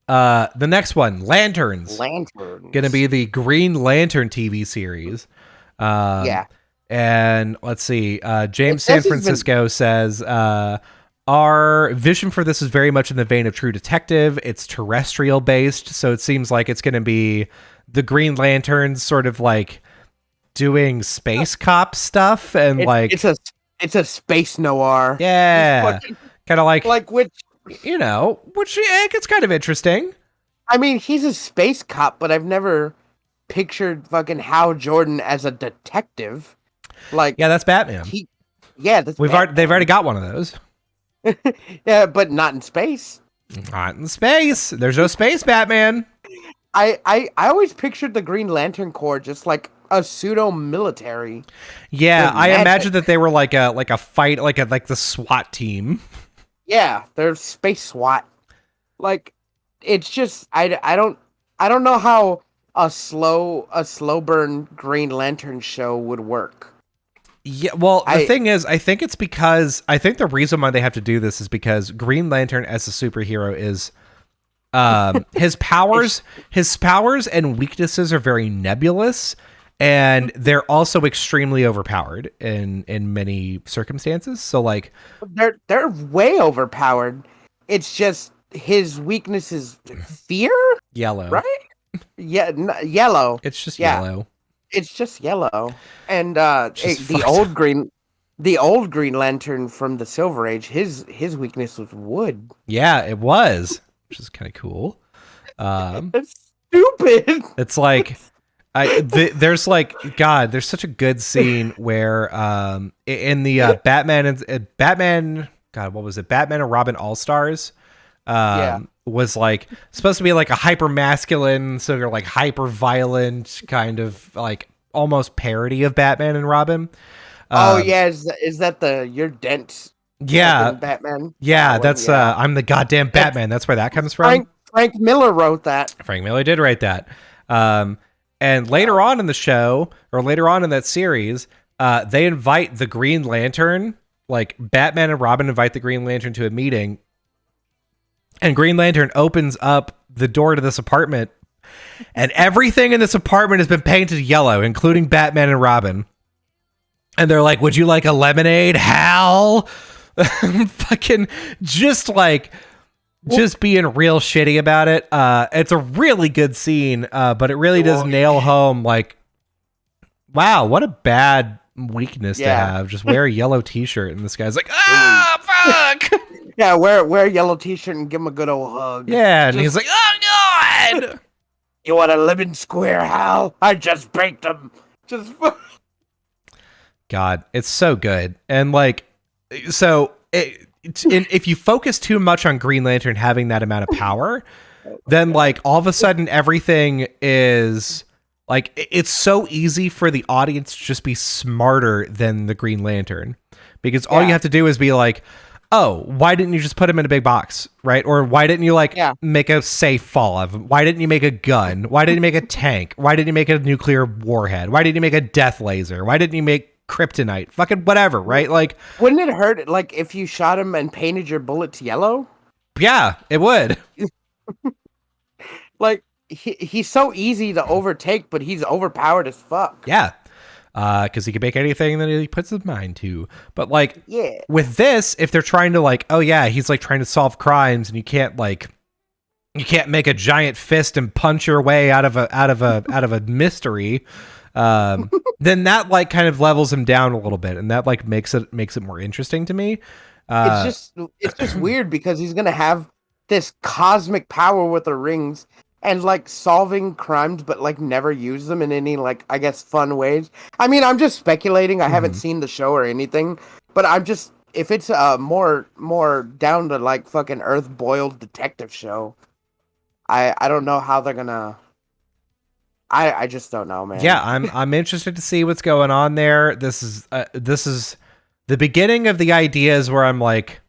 the next one, Lanterns, gonna lanterns. be the Green Lantern TV series. Um, Yeah, and let's see, it James San says he's been. Francisco says, our vision for this is very much in the vein of True Detective. It's terrestrial based, so it seems like it's gonna be the Green Lanterns sort of like doing space cop stuff and It's like it's a it's a space noir. yeah, Fucking- kind of like like which which yeah, it's kind of interesting. I mean, he's a space cop, but I've never pictured fucking Hal Jordan as a detective. Like Yeah, that's Batman. he, yeah, that's They've already got one of those. yeah, but not in space. Not in space. There's no space Batman. I always pictured the Green Lantern Corps just like a pseudo military. Yeah, With I magic. imagine that they were like a fight like the SWAT team. Yeah, they're space SWAT. Like it's just I don't know how a slow burn Green Lantern show would work. Yeah, well, the I thing is, I think it's because I think the reason why they have to do this is because Green Lantern as a superhero is his powers and weaknesses are very nebulous, and they're also extremely overpowered in many circumstances. So like they're way overpowered. It's just his weakness is fear, yellow. right? Yeah, yellow. It's just Yeah. yellow. It's just yellow. And Just the old Green Lantern from the Silver Age, his weakness was wood. Yeah, it was, which is kind of cool. That's stupid. It's like There's like God. There's such a good scene where in the Batman and Batman. God, what was it? Batman and Robin All Stars. Yeah. Was like supposed to be like a hyper masculine, sort of like hyper violent kind of like almost parody of Batman and Robin. Oh Um, yeah, is that the your dent yeah, fucking Batman? yeah, That one, that's yeah. I'm the goddamn That's Batman. That's where that comes from. Frank Miller wrote that. Frank Miller did write that. Um, and later God. on in the show, or later on in that series, they invite the Green Lantern, like Batman and Robin invite the Green Lantern to a meeting, and Green Lantern opens up the door to this apartment, and everything in this apartment has been painted yellow, including Batman and Robin. And they're like, "Would you like a lemonade, Hal?" Fucking just being real shitty about it. It's a really good scene, but it really does nail home like, wow, what a bad weakness to have. Just wear a yellow t-shirt and this guy's like, ah, fuck. Yeah, wear a yellow t-shirt and give him a good old hug. Yeah, and he's like, oh god. You want a lemon square, Hal? I just baked them. Just God, it's so good. And like, so if you focus too much on Green Lantern having that amount of power, then like all of a sudden everything is like, it's so easy for the audience to just be smarter than the Green Lantern, because all you have to do is be like, oh, why didn't you just put him in a big box, right? Or why didn't you make a safe fall of him? Why didn't you make a gun? Why didn't you make a tank? Why didn't you make a nuclear warhead? Why didn't you make a death laser? Why didn't you make kryptonite? Fucking whatever, right? Like, wouldn't it hurt like if you shot him and painted your bullets yellow? Yeah, it would. Like he's so easy to overtake, but he's overpowered as fuck. Yeah. Because he can make anything that he puts his mind to. But like, Yeah. with this, if they're trying to like, oh yeah, he's like trying to solve crimes, and you can't make a giant fist and punch your way out of a mystery. Then that like kind of levels him down a little bit, and that like makes it more interesting to me. It's just weird because he's gonna have this cosmic power with the rings and like solving crimes, but like never use them in any like I guess fun ways. I mean, I'm just speculating. I haven't seen the show or anything, but I'm just if it's a more down to like fucking earth boiled detective show, I don't know how they're gonna. I just don't know, man. Yeah, I'm interested to see what's going on there. This is the beginning of the ideas where I'm like,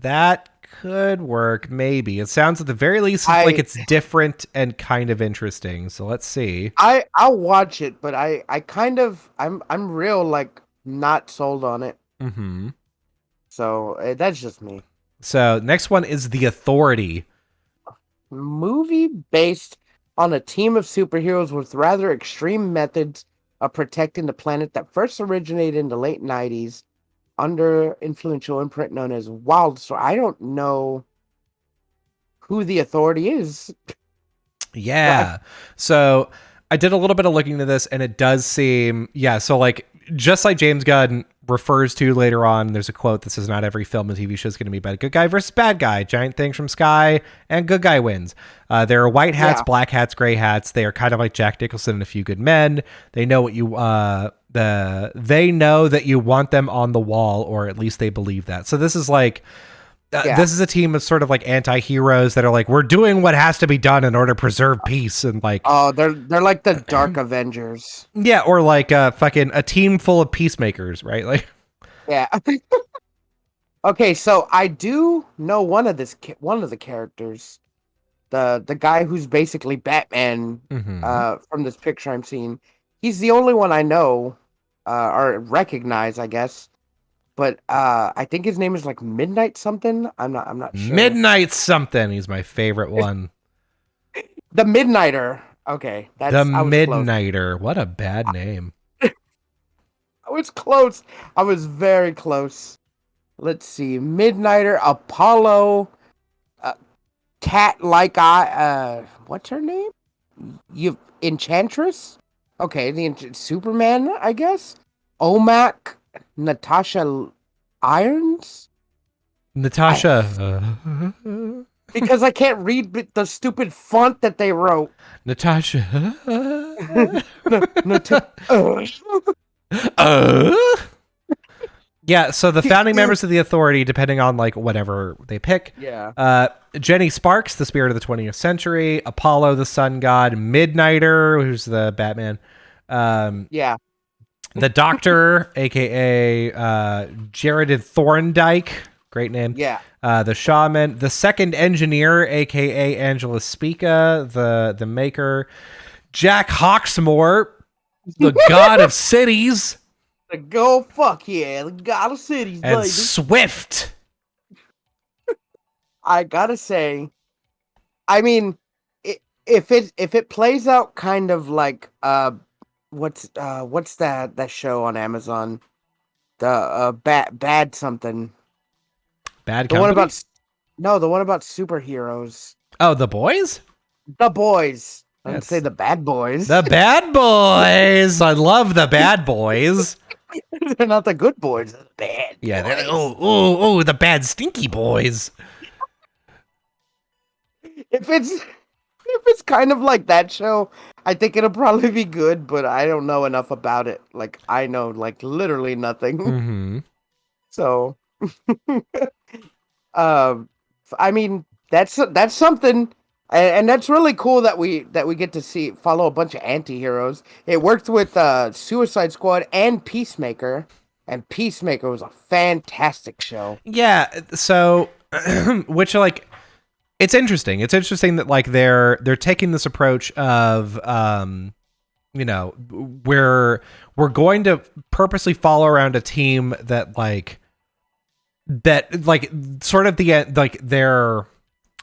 that could work, maybe. It sounds at the very least like it's different and kind of interesting. So let's see. I'll watch it, but I'm real like not sold on it. Mm-hmm. So that's just me. So next one is The Authority. Movie based on a team of superheroes with rather extreme methods of protecting the planet that first originated in the late 90s under influential imprint known as Wildstorm. I don't know who the Authority is. Yeah. So I did a little bit of looking into this, and it does seem, so like, just like James Gunn refers to later on, there's a quote that says, not every film and TV show is going to be about good guy versus bad guy, giant things from sky, and good guy wins. There are white hats, black hats, gray hats. They are kind of like Jack Nicholson and A Few Good Men. They know what you they know that you want them on the wall, or at least they believe that. So this is like, this is a team of sort of like anti-heroes that are like, we're doing what has to be done in order to preserve peace, and like, oh, they're like the Dark Avengers. Yeah, or like fucking a team full of peacemakers, right? Like, yeah. Okay, so I do know one of the characters, the guy who's basically Batman. From this picture I'm seeing, he's the only one I know or recognize, I guess. But I think his name is like Midnight something. I'm not sure. Midnight something. He's my favorite one. The Midnighter. Okay, the Midnighter. What a bad name. I was close. I was very close. Let's see. Midnighter, Apollo, cat like what's her name? Enchantress. Okay, Superman, I guess. Omac. Natasha Irons? Natasha. Because I can't read the stupid font that they wrote. Natasha. no, no, Uh? Yeah, so the founding you. members of the Authority, depending on like whatever they pick, Yeah, Jenny Sparks, the spirit of the 20th century, Apollo, the sun god, Midnighter, who's the Batman, um, yeah, the Doctor, aka Jared Thorndike, great name, yeah. the Shaman, the Second Engineer, aka Angela Spica, the Maker, Jack Hawksmoor, the God of Cities, Go fuck yeah, the God of Cities, and baby. Swift. I gotta say, I mean, if it plays out kind of like what's that show on Amazon, the bad something, Bad the one Company? about no, the one about superheroes, Oh, The Boys? the boys. I didn't say That's the bad boys. The Bad Boys. I love The Bad Boys. They're not the good boys, they're the bad Yeah, they're boys. the bad stinky boys. If it's kind of like that show, I think it'll probably be good, but I don't know enough about it. Like I know like literally nothing. Mm-hmm. So, um, I mean that's something, and that's really cool that we get to see follow a bunch of anti-heroes. It worked with Suicide Squad and Peacemaker, and Peacemaker was a fantastic show. Yeah, so which like it's interesting. It's interesting that like they're taking this approach of you know, we're going to purposely follow around a team that like sort of the like their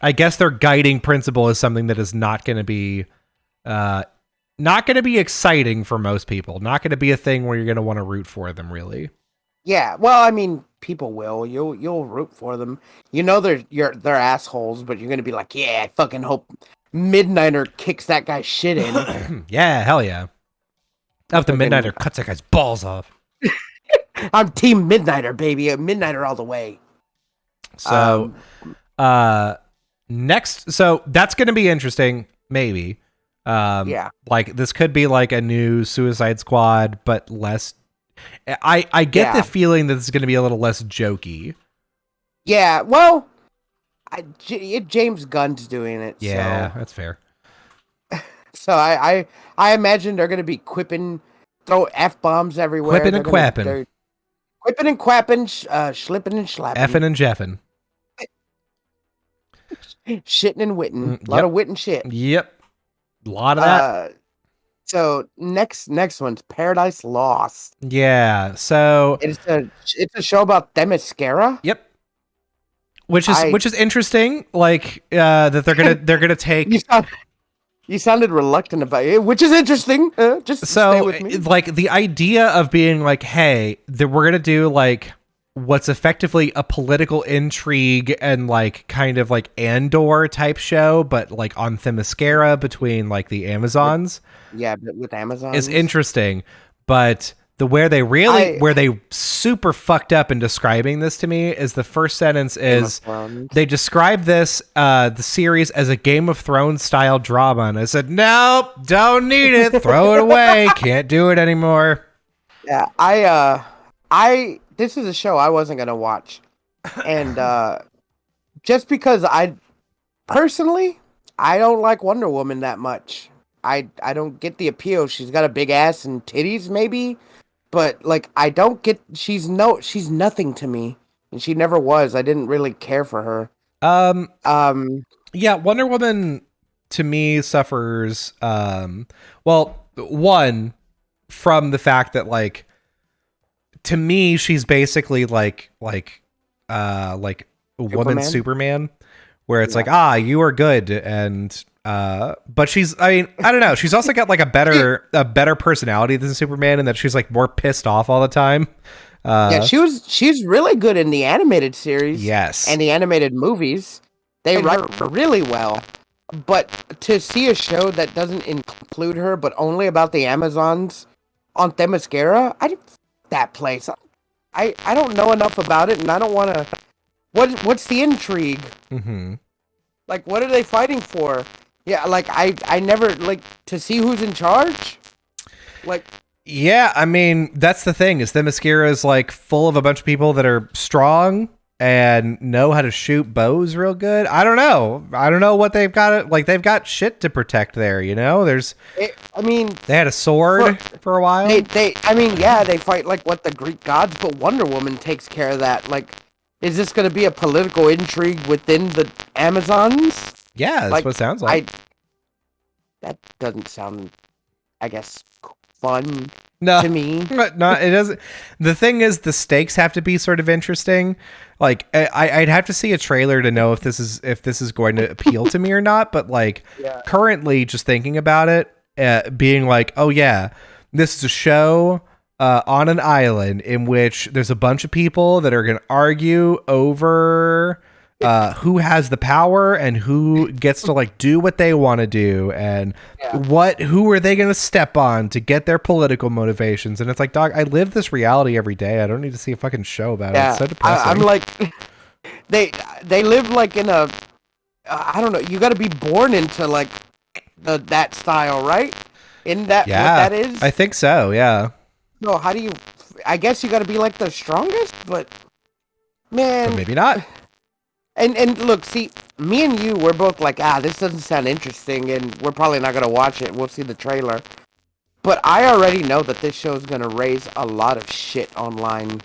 I guess their guiding principle is something that is uh not going to be exciting for most people. Not going to be a thing where you're going to want to root for them really. Yeah, well, I mean, people will. You'll root for them. You know they're assholes, but you're gonna be like, yeah, I fucking hope Midnighter kicks that guy's shit in. Yeah, hell yeah. If the Fucking, Midnighter cuts that guy's balls off. I'm Team Midnighter, baby. Midnighter all the way. So, uh, next, so that's going to be interesting, maybe. Yeah, Like this could be like a new Suicide Squad, but less. I get the yeah, feeling that it's going to be a little less jokey. yeah. Well, James Gunn's doing it, Yeah, that's fair. so I imagine they're gonna be quipping, throw f bombs everywhere. Quipping and quapping, They're quipping and quapping, slipping and slapping, effing and jeffing. shitting and witting. A lot Yep, of wit and shit. yep. A lot of that. So next one's Paradise Lost. Yeah. So, It's a show about Themyscira. yep. Which I is interesting. Like that they're gonna take. you sound, you sounded reluctant about it, which is interesting. Just stay So with me. like the idea of being like, hey, that we're gonna do like what's effectively a political intrigue and like kind of like Andor type show, but like on Themyscira between like the Amazons Yeah, but with Amazon is interesting. But the where they super fucked up in describing this to me is the first sentence is they describe this the series as a Game of Thrones style drama, and I said, nope, don't need it, throw it away, can't do it anymore. Yeah, I this is a show I wasn't gonna watch, and just because personally I don't like Wonder Woman that much. I don't get the appeal. She's got a big ass and titties, maybe, but like I don't get. She's nothing to me, and she never was. I didn't really care for her. Um, Um, yeah, Wonder Woman to me suffers well, one from the fact that like to me she's basically like a woman Superman where it's Yeah. like you are good and but she's I mean I don't know, she's also got like a better personality than Superman in that she's like more pissed off all the time. Yeah, she's really good in the animated series. Yes. And the animated movies. They write her really well. But to see a show that doesn't include her, but only about the Amazons on Themyscira, that place. I don't know enough about it, and I don't want to. What's the intrigue? Mm-hmm. Like, what are they fighting for? Yeah, like I never like to see who's in charge. Like, Yeah, I mean, that's the thing, is Themyscira is like full of a bunch of people that are strong and know how to shoot bows real good. I don't know. I don't know what they've got. Like, they've got shit to protect there, you know? I mean, They had a for sword for a while. I mean, yeah, they fight like what the Greek gods, but Wonder Woman takes care of that. Like, is this going to be a political intrigue within the Amazons? Yeah, that's Like, what it sounds like. I that doesn't sound, I guess, fun No, to me. no, it doesn't. The thing is, the stakes have to be sort of interesting. Like, I'd have to see a trailer to know if this is going to appeal to me or not. But like, Yeah. currently, just thinking about it, being like, oh yeah, this is a show on an island in which there's a bunch of people that are going to argue over who has the power and who gets to like do what they want to do, and Yeah. who are they going to step on to get their political motivations. And it's like, dog, I live this reality every day. I don't need to see a fucking show about it. Yeah, It's so depressing. I'm like, they they live like in a, I don't know. You got to be born into like that style, right? In that what Yeah, that is. I think so. Yeah, No, how do you? I guess you got to be like the strongest, but or man, maybe not. and look, see, me and you, we're both like, this doesn't sound interesting, and we're probably not gonna watch it. We'll see the trailer, but I already know that this show is gonna raise a lot of shit online.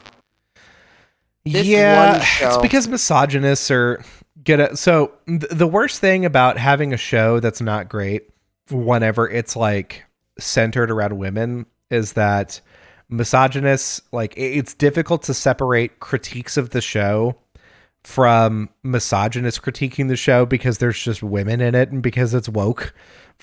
This Yeah, one it's show, because misogynists are gonna. So the worst thing about having a show that's not great, whenever it's like centered around women, is that misogynists, like, it's difficult to separate critiques of the show from misogynists critiquing the show, because there's just women in it and because it's woke,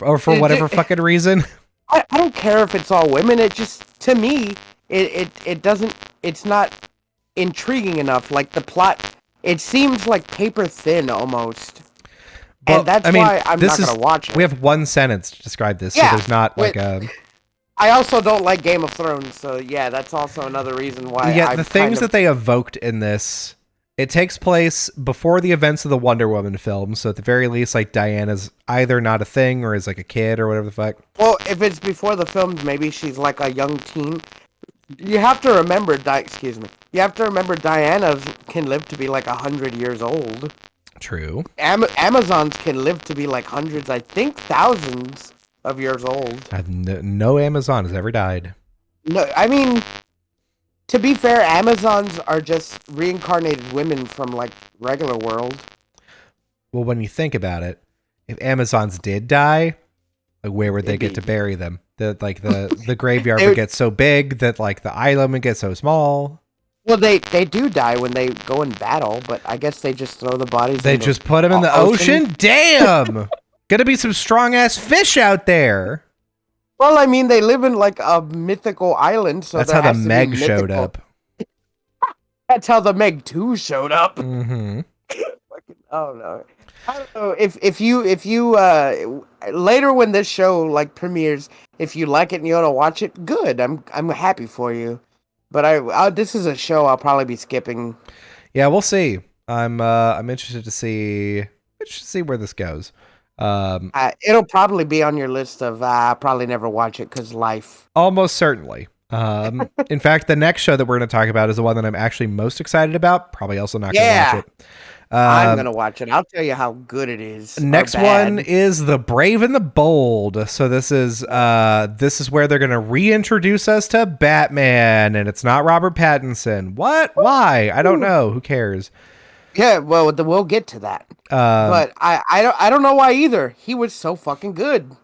or for whatever fucking reason. I don't care if it's all women. It just, to me, it doesn't. It's not intriguing enough. Like the plot, it seems like paper thin almost, Well, and that's I mean, why I'm this not is gonna watch it. we have one sentence to describe this, so Yeah, there's not like with a. I also don't like Game of Thrones, so yeah, that's also another reason why Yeah, I'm the kind things of. that they evoked in this, it takes place before the events of the Wonder Woman film, so at the very least, like, Diana's either not a thing or is like a kid or whatever the fuck. Well, if it's before the films, maybe she's like a young teen. You have to remember, excuse me. You have to remember, Diana can live to be like 100 years old. True. Amazons can live to be like hundreds, I think thousands of years old. No Amazon has ever died. No, I mean, to be fair, Amazons are just reincarnated women from like regular world. Well, when you think about it, if Amazons did die, like, where would they It'd get be- to bury them? The graveyard They would would- get so big that like the island would get so small. Well, they do die when they go in battle, but I guess they just throw the bodies. They in the just put them in the ocean. Damn, gonna be some strong ass fish out there. Well, I mean, they live in like a mythical island, so That's there how the has to be Meg showed mythical- up. That's how the Meg 2 showed up. Mm-hmm. Oh no. I don't know if you later when this show like premieres, if you like it and you want to watch it, good. I'm happy for you. But this is a show I'll probably be skipping. Yeah, we'll see. I'm interested to see where this goes. It'll probably be on your list of I'll probably never watch it because life. Almost certainly. In fact, the next show that we're going to talk about is the one that I'm actually most excited about. Probably also not going to watch it. I'm gonna watch it. I'll tell you how good it is. Next one is The Brave and the Bold. So this is where they're gonna reintroduce us to Batman, and it's not Robert Pattinson. What? Why? I don't know. Who cares? Yeah, well, we'll get to that. But I don't know why either. He was so fucking good.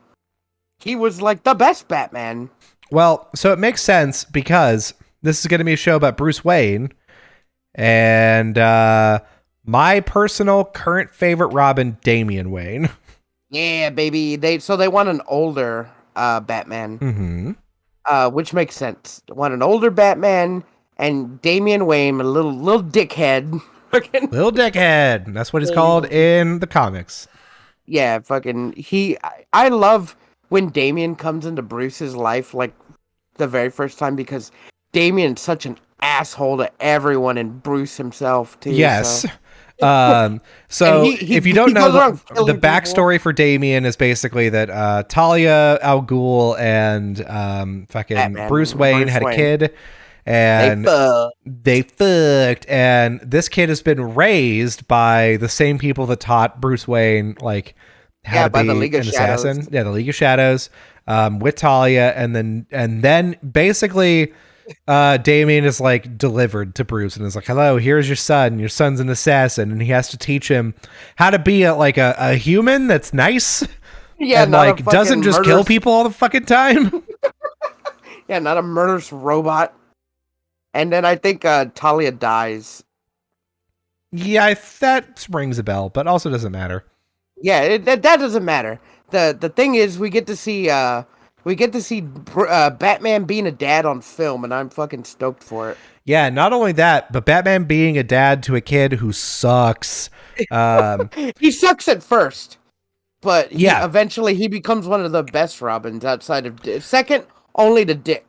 He was like the best Batman. Well, so it makes sense because this is gonna be a show about Bruce Wayne, and my personal current favorite Robin, Damian Wayne. Yeah, baby. They want an older Batman. Mm-hmm. Which makes sense. They want an older Batman and Damian Wayne, a little dickhead. Little dickhead. That's what he's called in the comics. Yeah, fucking I love when Damian comes into Bruce's life like the very first time, because Damian's such an asshole to everyone and Bruce himself too. Yes. So. And So if you don't he know, goes around the killing people. backstory for Damien is basically that Talia al Ghul and fucking Bruce Batman, Wayne Bruce had a Wayne. kid, They and fuck. they fucked, and this kid has been raised by the same people that taught Bruce Wayne like how Yeah, to by the be League of an Shadows. assassin. Yeah, the League of Shadows, with Talia, and then basically Damien is like delivered to Bruce and is like, "Hello, here's your son. Your son's an assassin, and he has to teach him how to be a human that's nice Yeah, and not a like doesn't fucking just kill murderous. people all the fucking time." Yeah, not a murderous robot. And then I think Talia dies. Yeah, that rings a bell, but also doesn't matter. Yeah, that doesn't matter. The thing is, we get to see Batman being a dad on film, and I'm fucking stoked for it. Yeah, not only that, but Batman being a dad to a kid who sucks. Um, He sucks at first, but he yeah, eventually he becomes one of the best Robins outside of second only to Dick.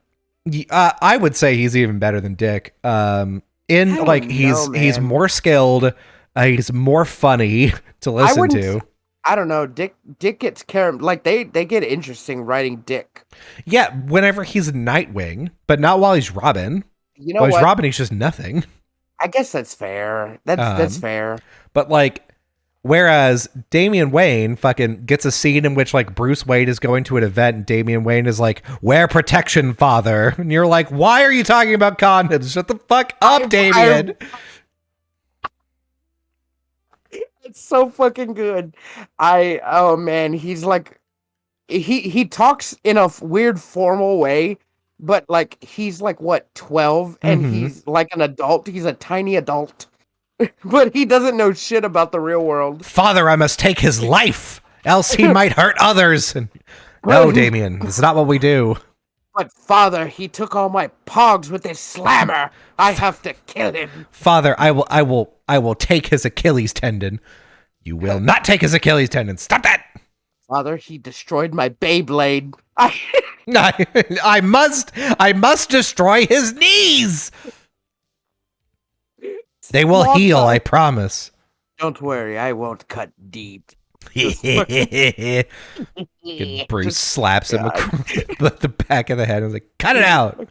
I would say he's even better than Dick. In I like don't know, he's man. more skilled, he's more funny to I listen wouldn't. to. I don't know. Dick gets like they get interesting writing Dick. Yeah, whenever he's Nightwing, but not while he's Robin. You know While he's what? Robin, he's just nothing. I guess that's fair. That's Um, fair. but like, whereas Damian Wayne fucking gets a scene in which like Bruce Wayne is going to an event and Damian Wayne is like, "Wear protection, father," and you're like, "Why are you talking about condoms? Shut the fuck up, Damian." It's so fucking good. Oh man, he's like he talks in a weird formal way, but like he's like what 12 and Mm-hmm. he's like an adult. He's a tiny adult. But he doesn't know shit about the real world. Father, I must take his life, else he might hurt others. No, But, Damien, that's not what we do. but father, he took all my pogs with his slammer. I have to kill him. Father, I will take his Achilles tendon. You will not take his Achilles tendon. Stop that. Father, he destroyed my Beyblade. I I must destroy his knees. They will Walk heal, on. I promise. Don't worry, I won't cut deep. Just Bruce slaps him God. across the back of the head and is like, cut it out.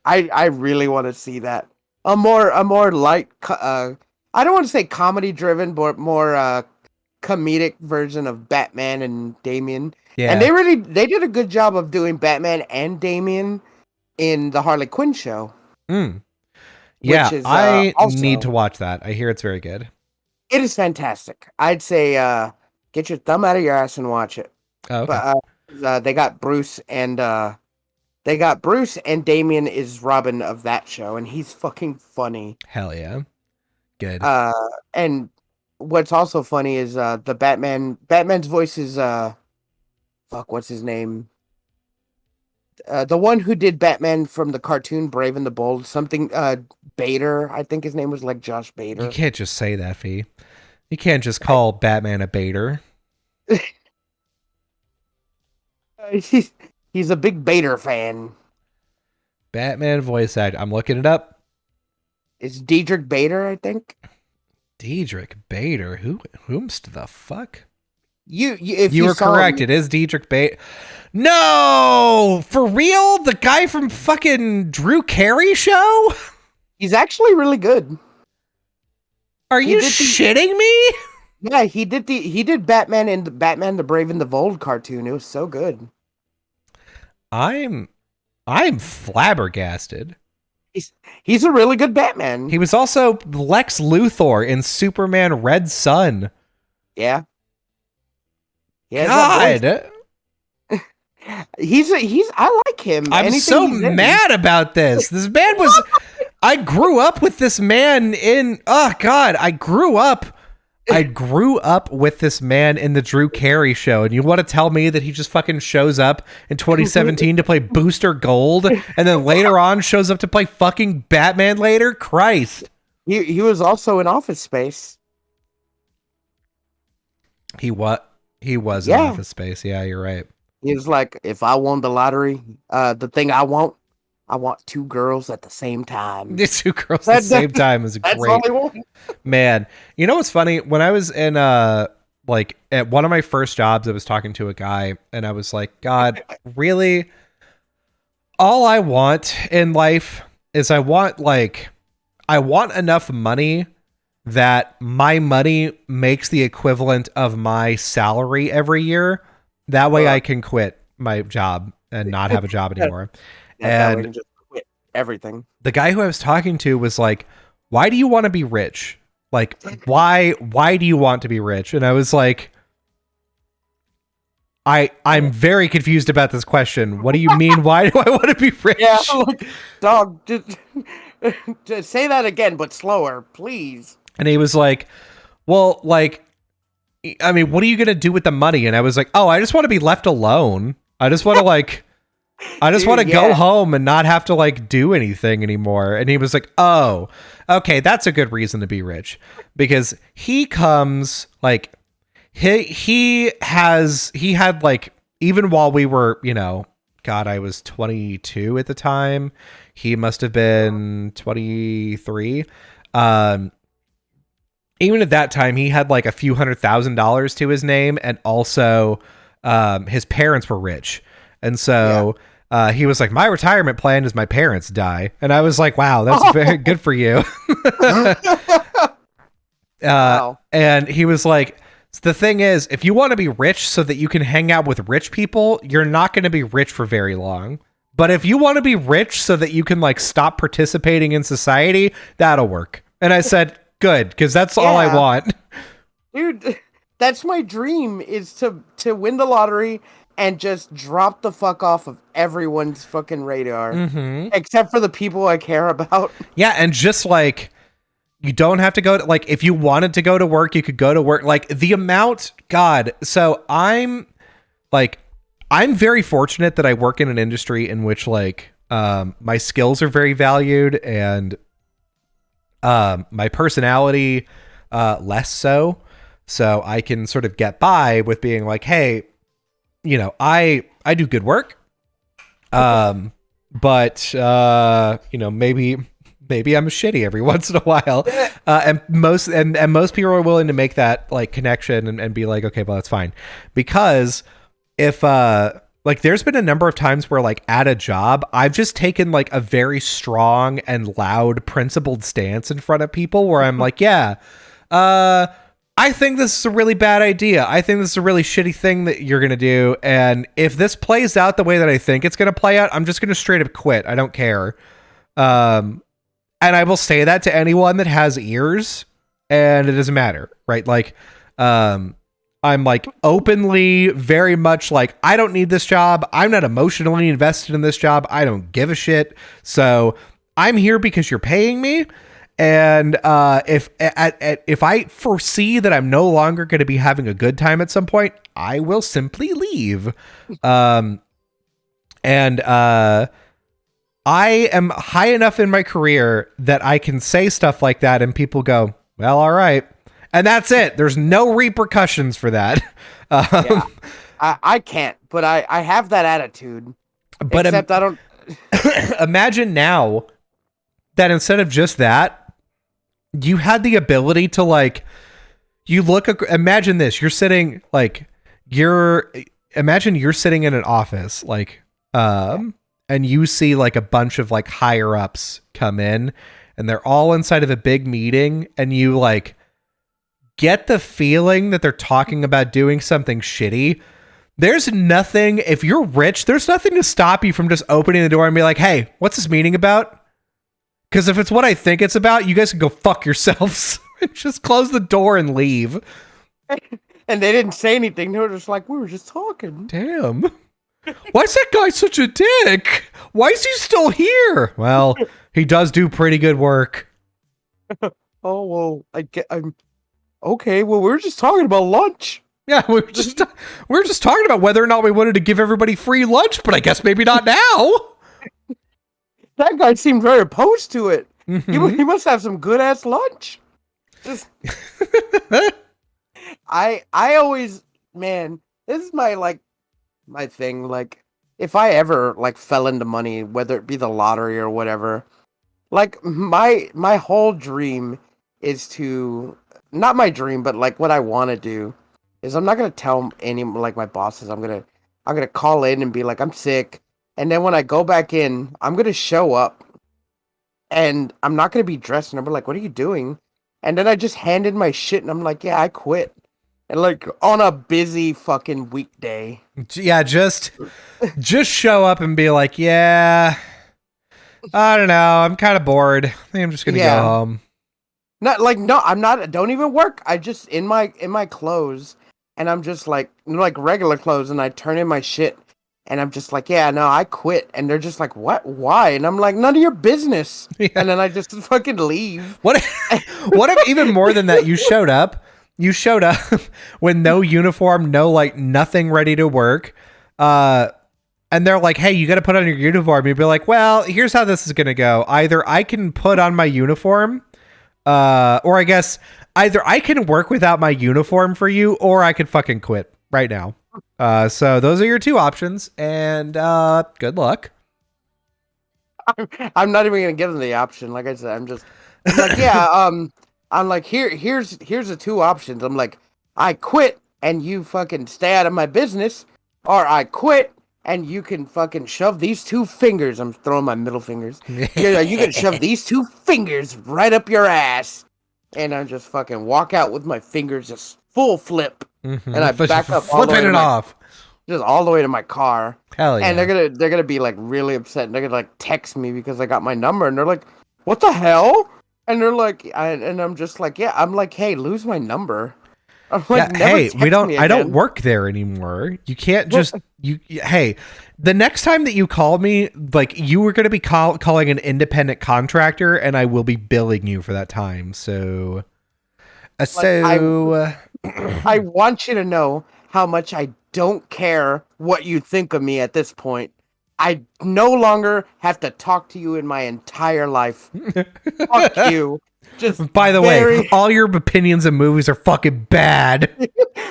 I really want to see that. A more light I don't want to say comedy driven, but more comedic version of Batman and Damien. Yeah. And they did a good job of doing Batman and Damien in the Harley Quinn show. Mm. Yeah, Which is I also need to watch that. I hear it's very good. it is fantastic. I'd say get your thumb out of your ass and watch it. Oh, okay. But they got Bruce and Damien is Robin of that show, and he's fucking funny. Hell yeah. Good. And what's also funny is the Batman's voice is fuck, what's his name? The one who did Batman from the cartoon Brave and the Bold, something Bader, I think his name was like Josh Bader. You can't just say that, Fee. You can't just call Batman a baiter. He's a big Bader fan. Batman voice act. I'm looking it up. It's Diedrich Bader, I think. Diedrich Bader. Whomst the fuck? If You were saw correct. him, It is Diedrich Bader. No, for real? The guy from fucking Drew Carey show? he's actually really good. Are He you did the- shitting me? Yeah, he did Batman in the Batman the Brave and the Bold cartoon. It was so good. I'm flabbergasted. He's a really good Batman. He was also Lex Luthor in Superman Red Sun. Yeah. That voice. God, He's I like him. I'm Anything so he's in. mad about this. This man was. I grew up with this man in. Oh God, I grew up with this man in the Drew Carey show, and you want to tell me that he just fucking shows up in 2017 to play Booster Gold, and then later on shows up to play fucking Batman later? Christ. He was also in Office Space. He was in Yeah. Office Space. Yeah, you're right. He was like, if I won the lottery, the thing I want, I want two girls at the same time. The two girls at the same time is That's all great. I want. Man, you know what's funny? When I was in like at one of my first jobs, I was talking to a guy and I was like, God, really? All I want in life is I want enough money that my money makes the equivalent of my salary every year. That way I can quit my job and not have a job anymore. That way I And can just quit everything. the guy who I was talking to was like, "Why do you want to be rich? Like, why do you want to be rich?" And I was like, I'm very confused about this question. What do you mean? Why do I want to be rich? Yeah, look, dog, just say that again, but slower, please. And he was like, "Well, like, I mean, what are you gonna do with the money?" And I was like, "Oh, I just want to be left alone. I just want to like." I just Dude, want to yeah. go home and not have to like do anything anymore. And he was like, "Oh, okay, that's a good reason to be rich." Because he comes like he had like, even while we were, you know, God, I was 22 at the time. He must have been 23. Um Even at that time, he had like a few $100,000 to his name, and also his parents were rich. And so he was like, "My retirement plan is my parents die." And I was like, "Wow, that's very good for you." Wow. And he was like, "The thing is, if you want to be rich so that you can hang out with rich people, you're not going to be rich for very long. But if you want to be rich so that you can like stop participating in society, that'll work." And I said, "Good, because that's all I Yeah. want." Dude, that's my dream, is to win the lottery and just drop the fuck off of everyone's fucking radar. Except for the people I care about. Yeah, and just like, you don't have to go to, like, if you wanted to go to work, you could go to work. Like, the amount, God. So I'm very fortunate that I work in an industry in which like my skills are very valued, and my personality less so. So I can sort of get by with being like, "Hey, you know, I do good work. But you know, maybe I'm shitty every once in a while." And most people are willing to make that like connection and be like, "Okay, well, that's fine." Because if like, there's been a number of times where like at a job, I've just taken like a very strong and loud principled stance in front of people where I'm like, "Yeah, I think this is a really bad idea. I think this is a really shitty thing that you're going to do. And if this plays out the way that I think it's going to play out, I'm just going to straight up quit. I don't care." And I will say that to anyone that has ears, and it doesn't matter, right? Like, I'm like openly very much like, I don't need this job. I'm not emotionally invested in this job. I don't give a shit. So I'm here because you're paying me. And if I foresee that I'm no longer going to be having a good time at some point, I will simply leave. And I am high enough in my career that I can say stuff like that and people go, "Well, all right." And that's it. There's no repercussions for that. Yeah. I can't, but I have that attitude. But Except I don't. imagine now that instead of just that, you had the ability to like, imagine this, imagine you're sitting in an office, like, and you see like a bunch of like higher ups come in, and they're all inside of a big meeting, and you like get the feeling that they're talking about doing something shitty. There's nothing, if you're rich, there's nothing to stop you from just opening the door and be like, "Hey, what's this meeting about?" Because if it's what I think it's about, you guys can go fuck yourselves. Just close the door and leave. And they didn't say anything. They were just like, "We were just talking." Damn. Why is that guy such a dick? Why is he still here? Well, he does do pretty good work. Oh, well, I'm okay. Well, we were just talking about lunch. Yeah, we were just talking about whether or not we wanted to give everybody free lunch, but I guess maybe not now. That guy seemed very opposed to it. Mhm. He must have some good ass lunch. Just I always, man, this is my thing. Like, if I ever like fell into money, whether it be the lottery or whatever, like my whole dream is to, not my dream, but like what I want to do is I'm not gonna tell any like my bosses. I'm gonna call in and be like I'm sick, and then when I go back in, I'm gonna show up and I'm not gonna be dressed, and I'm like, what are you doing? And then I just hand in my shit, and I'm like, yeah, I quit. And like on a busy fucking weekday. Yeah, just show up and be like, yeah, I don't know, I'm kind of bored. I think I'm just gonna go Yeah. home. Not like no, I'm not. Don't even work. I just in my clothes, and I'm just like regular clothes, and I turn in my shit, and I'm just like, yeah, no, I quit. And they're just like, what? Why? And I'm like, none of your business. Yeah. And then I just fucking leave. What? What if even more than that? You showed up. You showed up with no uniform, no like nothing ready to work. And they're like, "Hey, you got to put on your uniform." You'd be like, "Well, here's how this is gonna go. Either I can put on my uniform." Or I guess either I can work without my uniform for you, or I could fucking quit right now. So those are your two options, and good luck. I'm not even gonna give them the option. Like I said, I'm like, yeah, I'm like, here's the two options. I'm like, I quit and you fucking stay out of my business, or I quit and you can fucking shove these two fingers. I'm throwing my middle fingers. Yeah, you can shove these two fingers right up your ass, and I just fucking walk out with my fingers just full flip, and I back up all the way Flipping to it my off. just all the way to my car. Hell And yeah. they're gonna be like really upset. And they're gonna like text me because I got my number, and they're like, "What the hell?" And they're like, and I'm just like, "Yeah." I'm like, "Hey, lose my number." I'm like, Yeah. "Never Hey, we text don't. me I don't again." work there anymore. You can't Well, just. Hey, the next time that you call me, like you were going to be calling an independent contractor, and I will be billing you for that time. So, uh, like I so. I want you to know how much I don't care what you think of me at this point. I no longer have to talk to you in my entire life. Fuck you. Just By the way, very all your opinions and movies are fucking bad.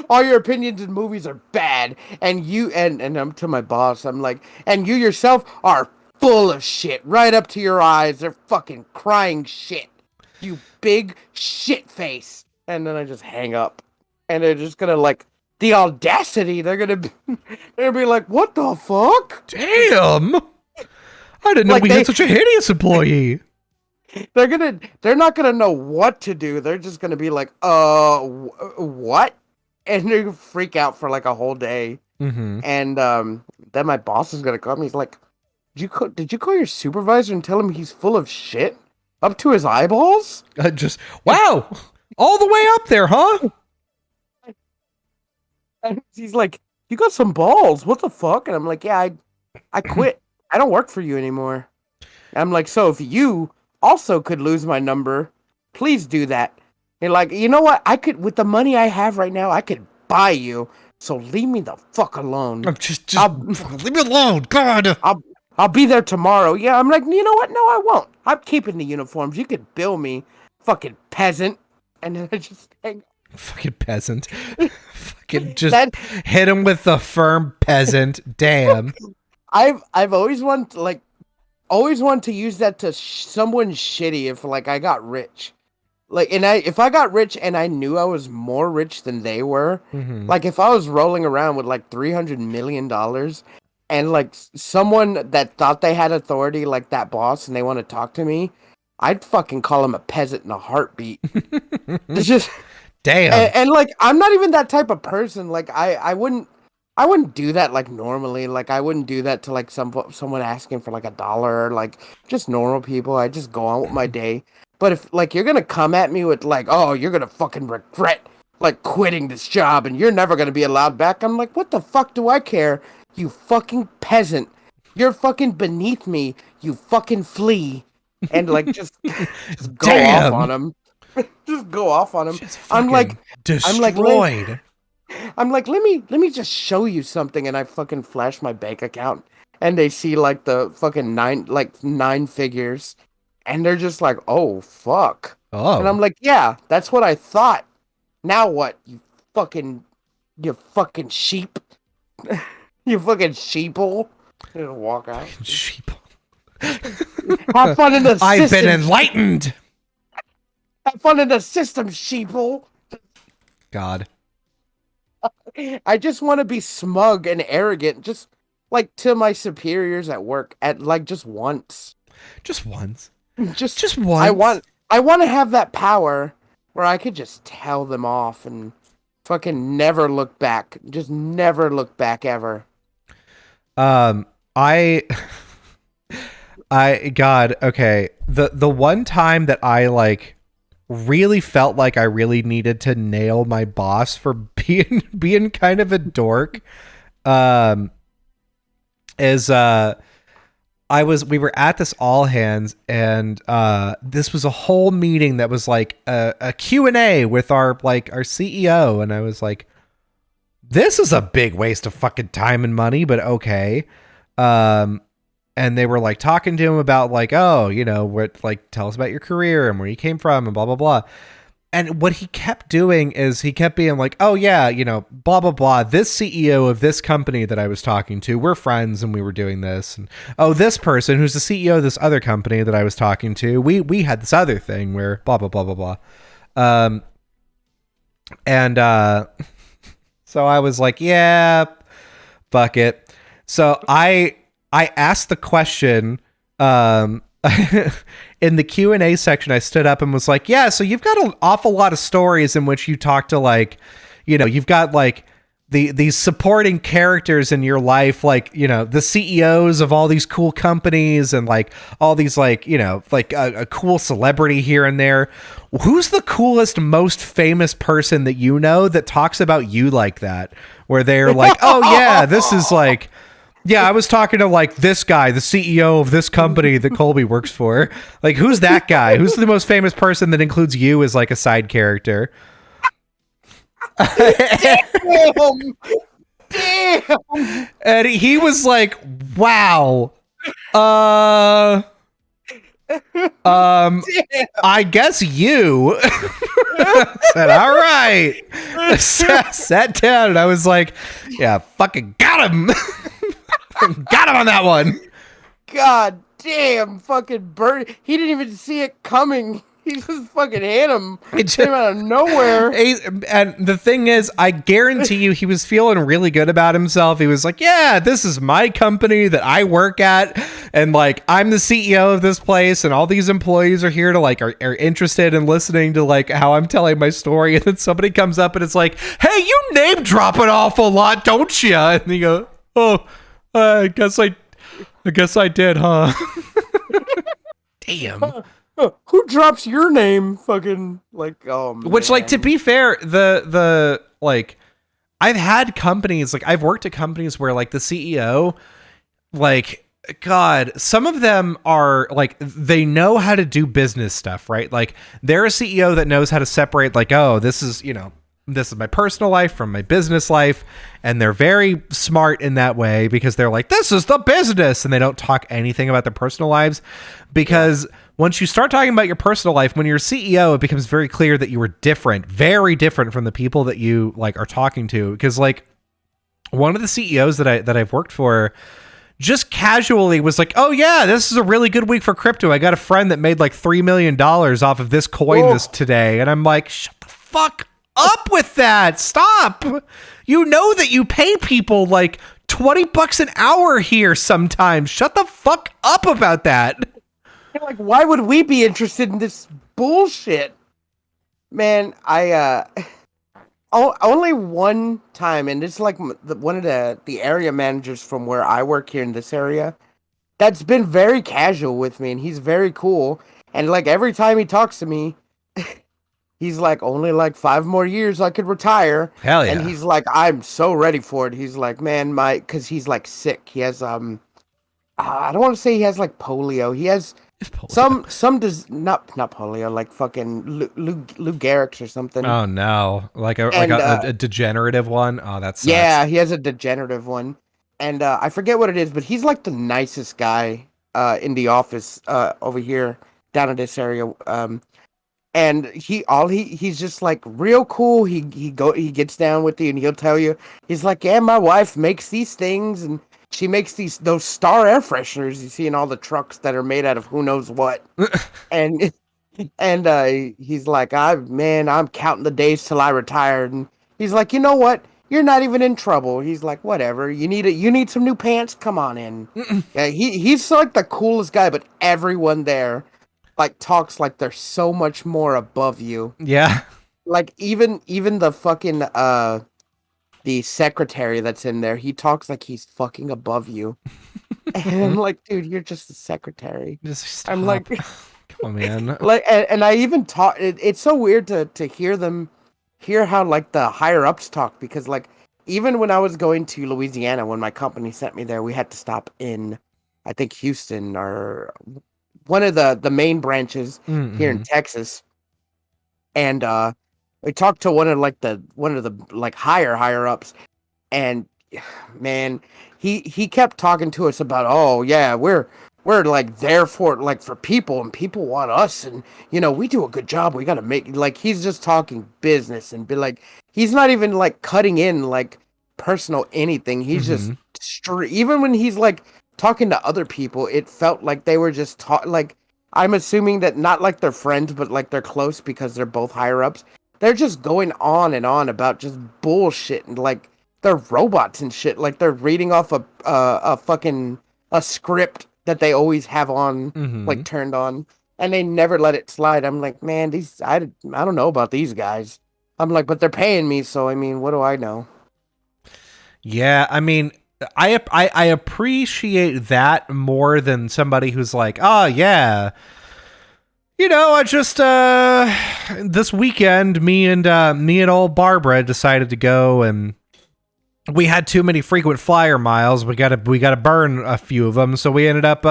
all your opinions in movies are bad, and you and I'm to my boss. I'm like, and you yourself are full of shit, right up to your eyes. They're fucking crying shit. You big shit face. And then I just hang up, and they're just gonna like the audacity. They're gonna be like, what the fuck? Damn. I didn't know Like we had such a hideous employee. they're not gonna know what to do. They're just gonna be like, what? And they freak out for like a whole day. Mm-hmm. And then my boss is gonna come. He's like, did you call your supervisor and tell him he's full of shit up to his eyeballs?" Just wow, all the way up there, huh? And he's like, "You got some balls. What the fuck?" And I'm like, "Yeah, I quit. I don't work for you anymore." And I'm like, "So if you also could lose my number, please do that." And like, you know what? I could, with the money I have right now, I could buy you. So leave me the fuck alone. I'm just I'll leave me alone. God, I'll I'll be there tomorrow. Yeah, I'm like, you know what? No, I won't. I'm keeping the uniforms. You could bill me, fucking peasant. And then I just hang. fucking peasant. Fucking just That hit him with the firm peasant. Damn. I've always wanted to use that to someone shitty if like I got rich. Like, and if I got rich and I knew I was more rich than they were, Mm-hmm. like if I was rolling around with like $300 million, and like someone that thought they had authority, like that boss, and they want to talk to me, I'd fucking call him a peasant in a heartbeat. It's just, Damn. and like I'm not even that type of person. Like I wouldn't do that like normally. Like I wouldn't do that to like someone asking for like $1, or like just normal people. I just go on with my day. But if like you're gonna come at me with like, oh, you're gonna fucking regret like quitting this job and you're never gonna be allowed back, I'm like, what the fuck do I care? You fucking peasant. You're fucking beneath me. You fucking flea. And like just go off on Damn. him. Just go off on him. Just I'm like, fucking I'm like, destroyed. let me just show you something, and I fucking flash my bank account, and they see like the fucking nine figures, and they're just like, oh fuck, and I'm Oh. like, yeah, that's what I thought. Now what, fucking, you fucking sheep, you fucking sheeple. Just walk out. Sheep. Have fun in the I've been system. enlightened. Have fun in the system, sheeple. God. I just want to be smug and arrogant, just like to my superiors at work, at like just once. Just once. Just Just I once. want I want to have that power where I could just tell them off and fucking never look back. Just never look back ever. Um, I, God, okay. The one time that I like really felt like I really needed to nail my boss for being kind of a dork, um, is we were at this all hands, and this was a whole meeting that was like a Q&A with our CEO, and I was like, this is a big waste of fucking time and money, but okay. Um, and they were like talking to him about like, oh, what, like, tell us about your career and where you came from and blah, blah, blah. And what he kept doing is he kept being like, oh yeah, blah, blah, blah. This CEO of this company that I was talking to, we're friends and we were doing this. And oh, this person who's the CEO of this other company that I was talking to, we had this other thing where blah, blah, blah, blah, blah. And so I was like, yeah, fuck it. So I asked the question in the Q&A section. I stood up and was like, yeah, so you've got an awful lot of stories in which you talk to, like, you've got like these supporting characters in your life, like, the CEOs of all these cool companies and like all these like, like a cool celebrity here and there. Who's the coolest, most famous person that you know that talks about you like that? Where they're like, oh yeah, this is like, yeah, I was talking to like this guy, the CEO of this company that Colby works for. Like, who's that guy? Who's the most famous person that includes you as like a side character? Damn! Damn! And he was like, wow. Uh Damn! I guess you. I said, all right. Sat down and I was like, yeah, fucking got him. Got him on that one. God damn! Fucking bird. He didn't even see it coming. He just fucking hit him. It came out of nowhere. And the thing is, I guarantee you he was feeling really good about himself. He was like, yeah, this is my company that I work at. And like, I'm the CEO of this place. And all these employees are here to like, are interested in listening to like how I'm telling my story. And then somebody comes up and it's like, hey, you name drop an awful lot, don't you? And you go, oh, I guess I did, huh? Damn. Who drops your name? Fucking like, oh man. Which, like, to be fair, the like, I've had companies, like, I've worked at companies where like the CEO, like, God, some of them are like, they know how to do business stuff, right? Like, they're a CEO that knows how to separate, like, oh, this is my personal life from my business life. And they're very smart in that way because they're like, this is the business. And they don't talk anything about their personal lives because once you start talking about your personal life, when you're a CEO, it becomes very clear that you are different, very different from the people that you like are talking to. Because like one of the CEOs that I've worked for just casually was like, oh yeah, this is a really good week for crypto. I got a friend that made like $3 million off of this coin this today. And I'm like, shut the fuck up with that. Stop. You know that you pay people like $20 an hour here sometimes. Shut the fuck up about that. Like, why would we be interested in this bullshit? Man, only one time, and it's like one of the area managers from where I work here in this area that's been very casual with me, and he's very cool. And like every time he talks to me, he's like, only like 5 more years I could retire. Hell yeah. And he's like, I'm so ready for it. He's like, man, because he's like sick. He has I don't want to say he has like polio. He has some does not polio, like fucking Lou Gehrig's or something. Oh no, like a degenerative one. Oh, that's yeah, he has a degenerative one, and I forget what it is, but he's like the nicest guy in the office over here down in this area. And he's just like real cool. He gets down with you and he'll tell you, he's like, yeah, my wife makes these things and she makes those Star air fresheners you see in all the trucks that are made out of who knows what. And he's like, I'm counting the days till I retired. And he's like, you know what? You're not even in trouble. He's like, whatever. You need some new pants? Come on in. Yeah, he's like the coolest guy, but everyone there like talks like they're so much more above you. Yeah. Like even the fucking the secretary that's in there, he talks like he's fucking above you. And I'm like, dude, you're just the secretary. Just stop. I'm like, come on, man. like, and I even talk. It's so weird to hear how like the higher ups talk, because like even when I was going to Louisiana, when my company sent me there, we had to stop in, I think Houston or one of the main branches here in Texas, and we talked to one of the like higher ups, and man, he kept talking to us about, oh yeah, we're like there for people, and people want us, and we do a good job, we gotta make, like, he's just talking business, and be like, he's not even like cutting in like personal anything, he's just straight. Even when he's like talking to other people, it felt like they were just like, I'm assuming that not like they're friends, but like they're close because they're both higher ups. They're just going on and on about just bullshit, and like they're robots and shit. Like they're reading off a fucking a script that they always have on, like turned on, and they never let it slide. I'm like, man, I don't know about these guys. I'm like, but they're paying me, so I mean, what do I know? Yeah, I mean, I appreciate that more than somebody who's like, oh yeah, I just this weekend, me and old Barbara decided to go, and we had too many frequent flyer miles. We gotta burn a few of them, so we ended up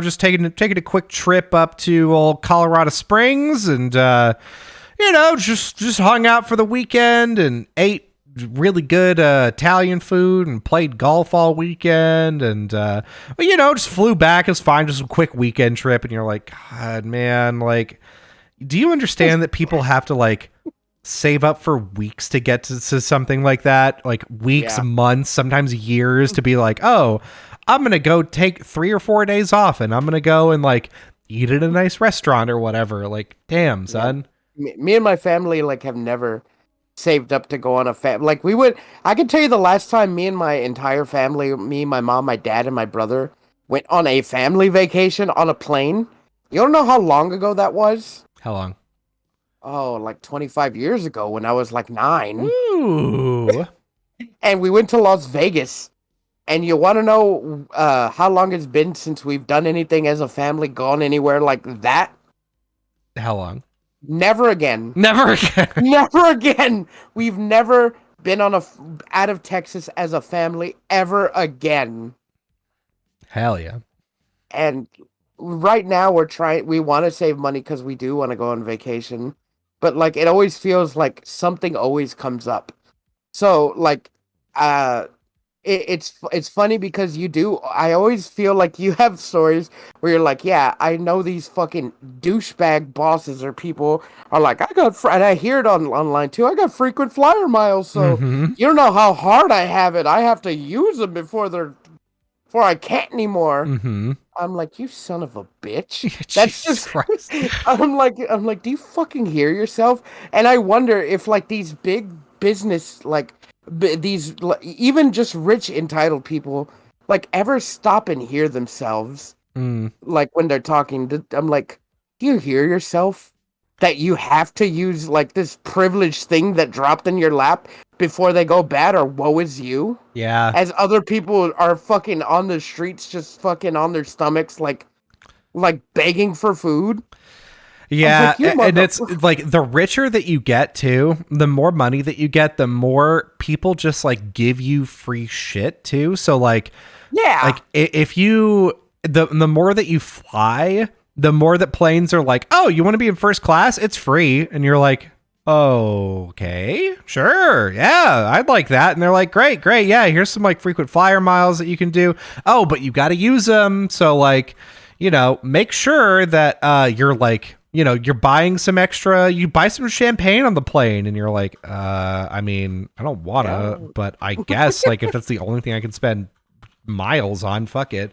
just taking a quick trip up to old Colorado Springs, and just hung out for the weekend and ate really good Italian food and played golf all weekend, and just flew back. It was fine, just a quick weekend trip. And you're like, God, man, like, do you understand that people have to like save up for weeks to get to something like that? Like weeks, months, sometimes years, to be like, oh, I'm gonna go take 3 or 4 days off, and I'm gonna go and like eat at a nice restaurant or whatever. Like, damn, son. Me and my family like have never saved up to go on a like we would. I can tell you the last time me and my entire family, me, my mom, my dad, and my brother went on a family vacation on a plane. You don't know how long ago that was? How long? Oh, like 25 years ago, when I was like 9. Ooh. And we went to Las Vegas. And you want to know how long it's been since we've done anything as a family, gone anywhere like that? How long? Never again. Never again. Never again. We've never been on out of Texas as a family ever again. Hell yeah. And right now we want to save money because we do want to go on vacation. But like, it always feels like something always comes up. So like, it's funny because I always feel like you have stories where you're like, yeah, I know these fucking douchebag bosses or people are like, and I hear it online too, I got frequent flyer miles, so you don't know how hard I have it. I have to use them before I can't anymore. I'm like, you son of a bitch. That's just Christ. I'm like, do you fucking hear yourself? And I wonder if like these big business, like these even just rich entitled people, like, ever stop and hear themselves, like when they're talking. I'm like, do you hear yourself? That you have to use like this privileged thing that dropped in your lap before they go bad, or woe is you. Yeah. As other people are fucking on the streets, just fucking on their stomachs, like begging for food. Yeah, like, and it's like the richer that you get too, the more money that you get, the more people just like give you free shit too. So like, yeah, like if you the more that you fly, the more that planes are like, oh, you want to be in first class? It's free. And you're like, oh, okay, sure. Yeah, I'd like that. And they're like, great. Yeah, here's some like frequent flyer miles that you can do. Oh, but you got to use them. So like, make sure that you're like, you're buying some extra, you buy some champagne on the plane. And you're like, I mean, I don't want to, but I guess like if that's the only thing I can spend miles on. Fuck it.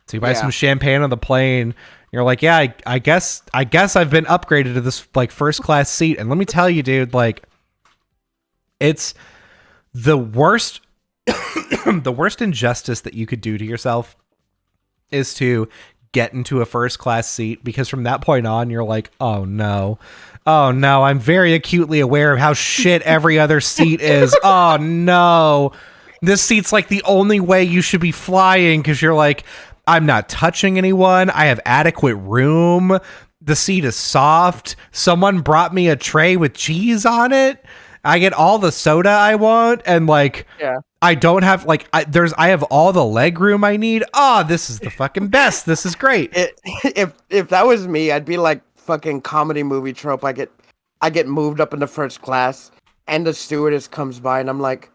So you buy Yeah. some champagne on the plane. You're like, yeah, I guess I've been upgraded to this like first class seat. And let me tell you, dude, like it's the worst the worst injustice that you could do to yourself is to get into a first class seat, because from that point on you're like, oh no, I'm very acutely aware of how shit every other seat is. Oh no, this seat's like the only way you should be flying, because you're like, I'm not touching anyone, I have adequate room, the seat is soft, someone brought me a tray with cheese on it, I get all the soda I want, and like, Yeah. I don't have like I have all the leg room I need. Oh, this is the fucking best. This is great. If that was me, I'd be like fucking comedy movie trope. I get moved up into first class, and the stewardess comes by, and I'm like,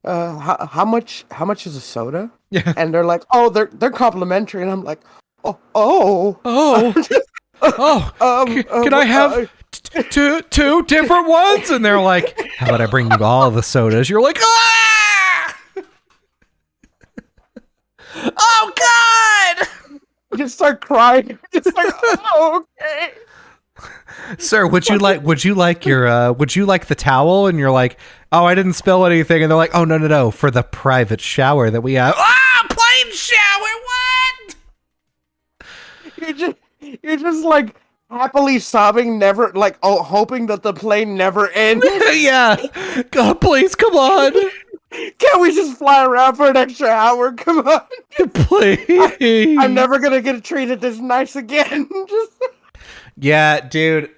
how much is a soda? Yeah. And they're like, oh, they're complimentary, and I'm like, oh. Can I have two different ones? And they're like, how about I bring you all the sodas? You're like, ah! Oh God! Just start crying. Just like, oh, okay. Sir, would you like your would you like the towel? And you're like, oh, I didn't spill anything. And they're like, oh no, for the private shower that we have. Ah, plane shower, what? You're just like happily sobbing, never like hoping that the plane never ends. Yeah. God, please, come on. Can't we just fly around for an extra hour? Come on. Please. I'm never gonna get treated this nice again. Just... Yeah, dude.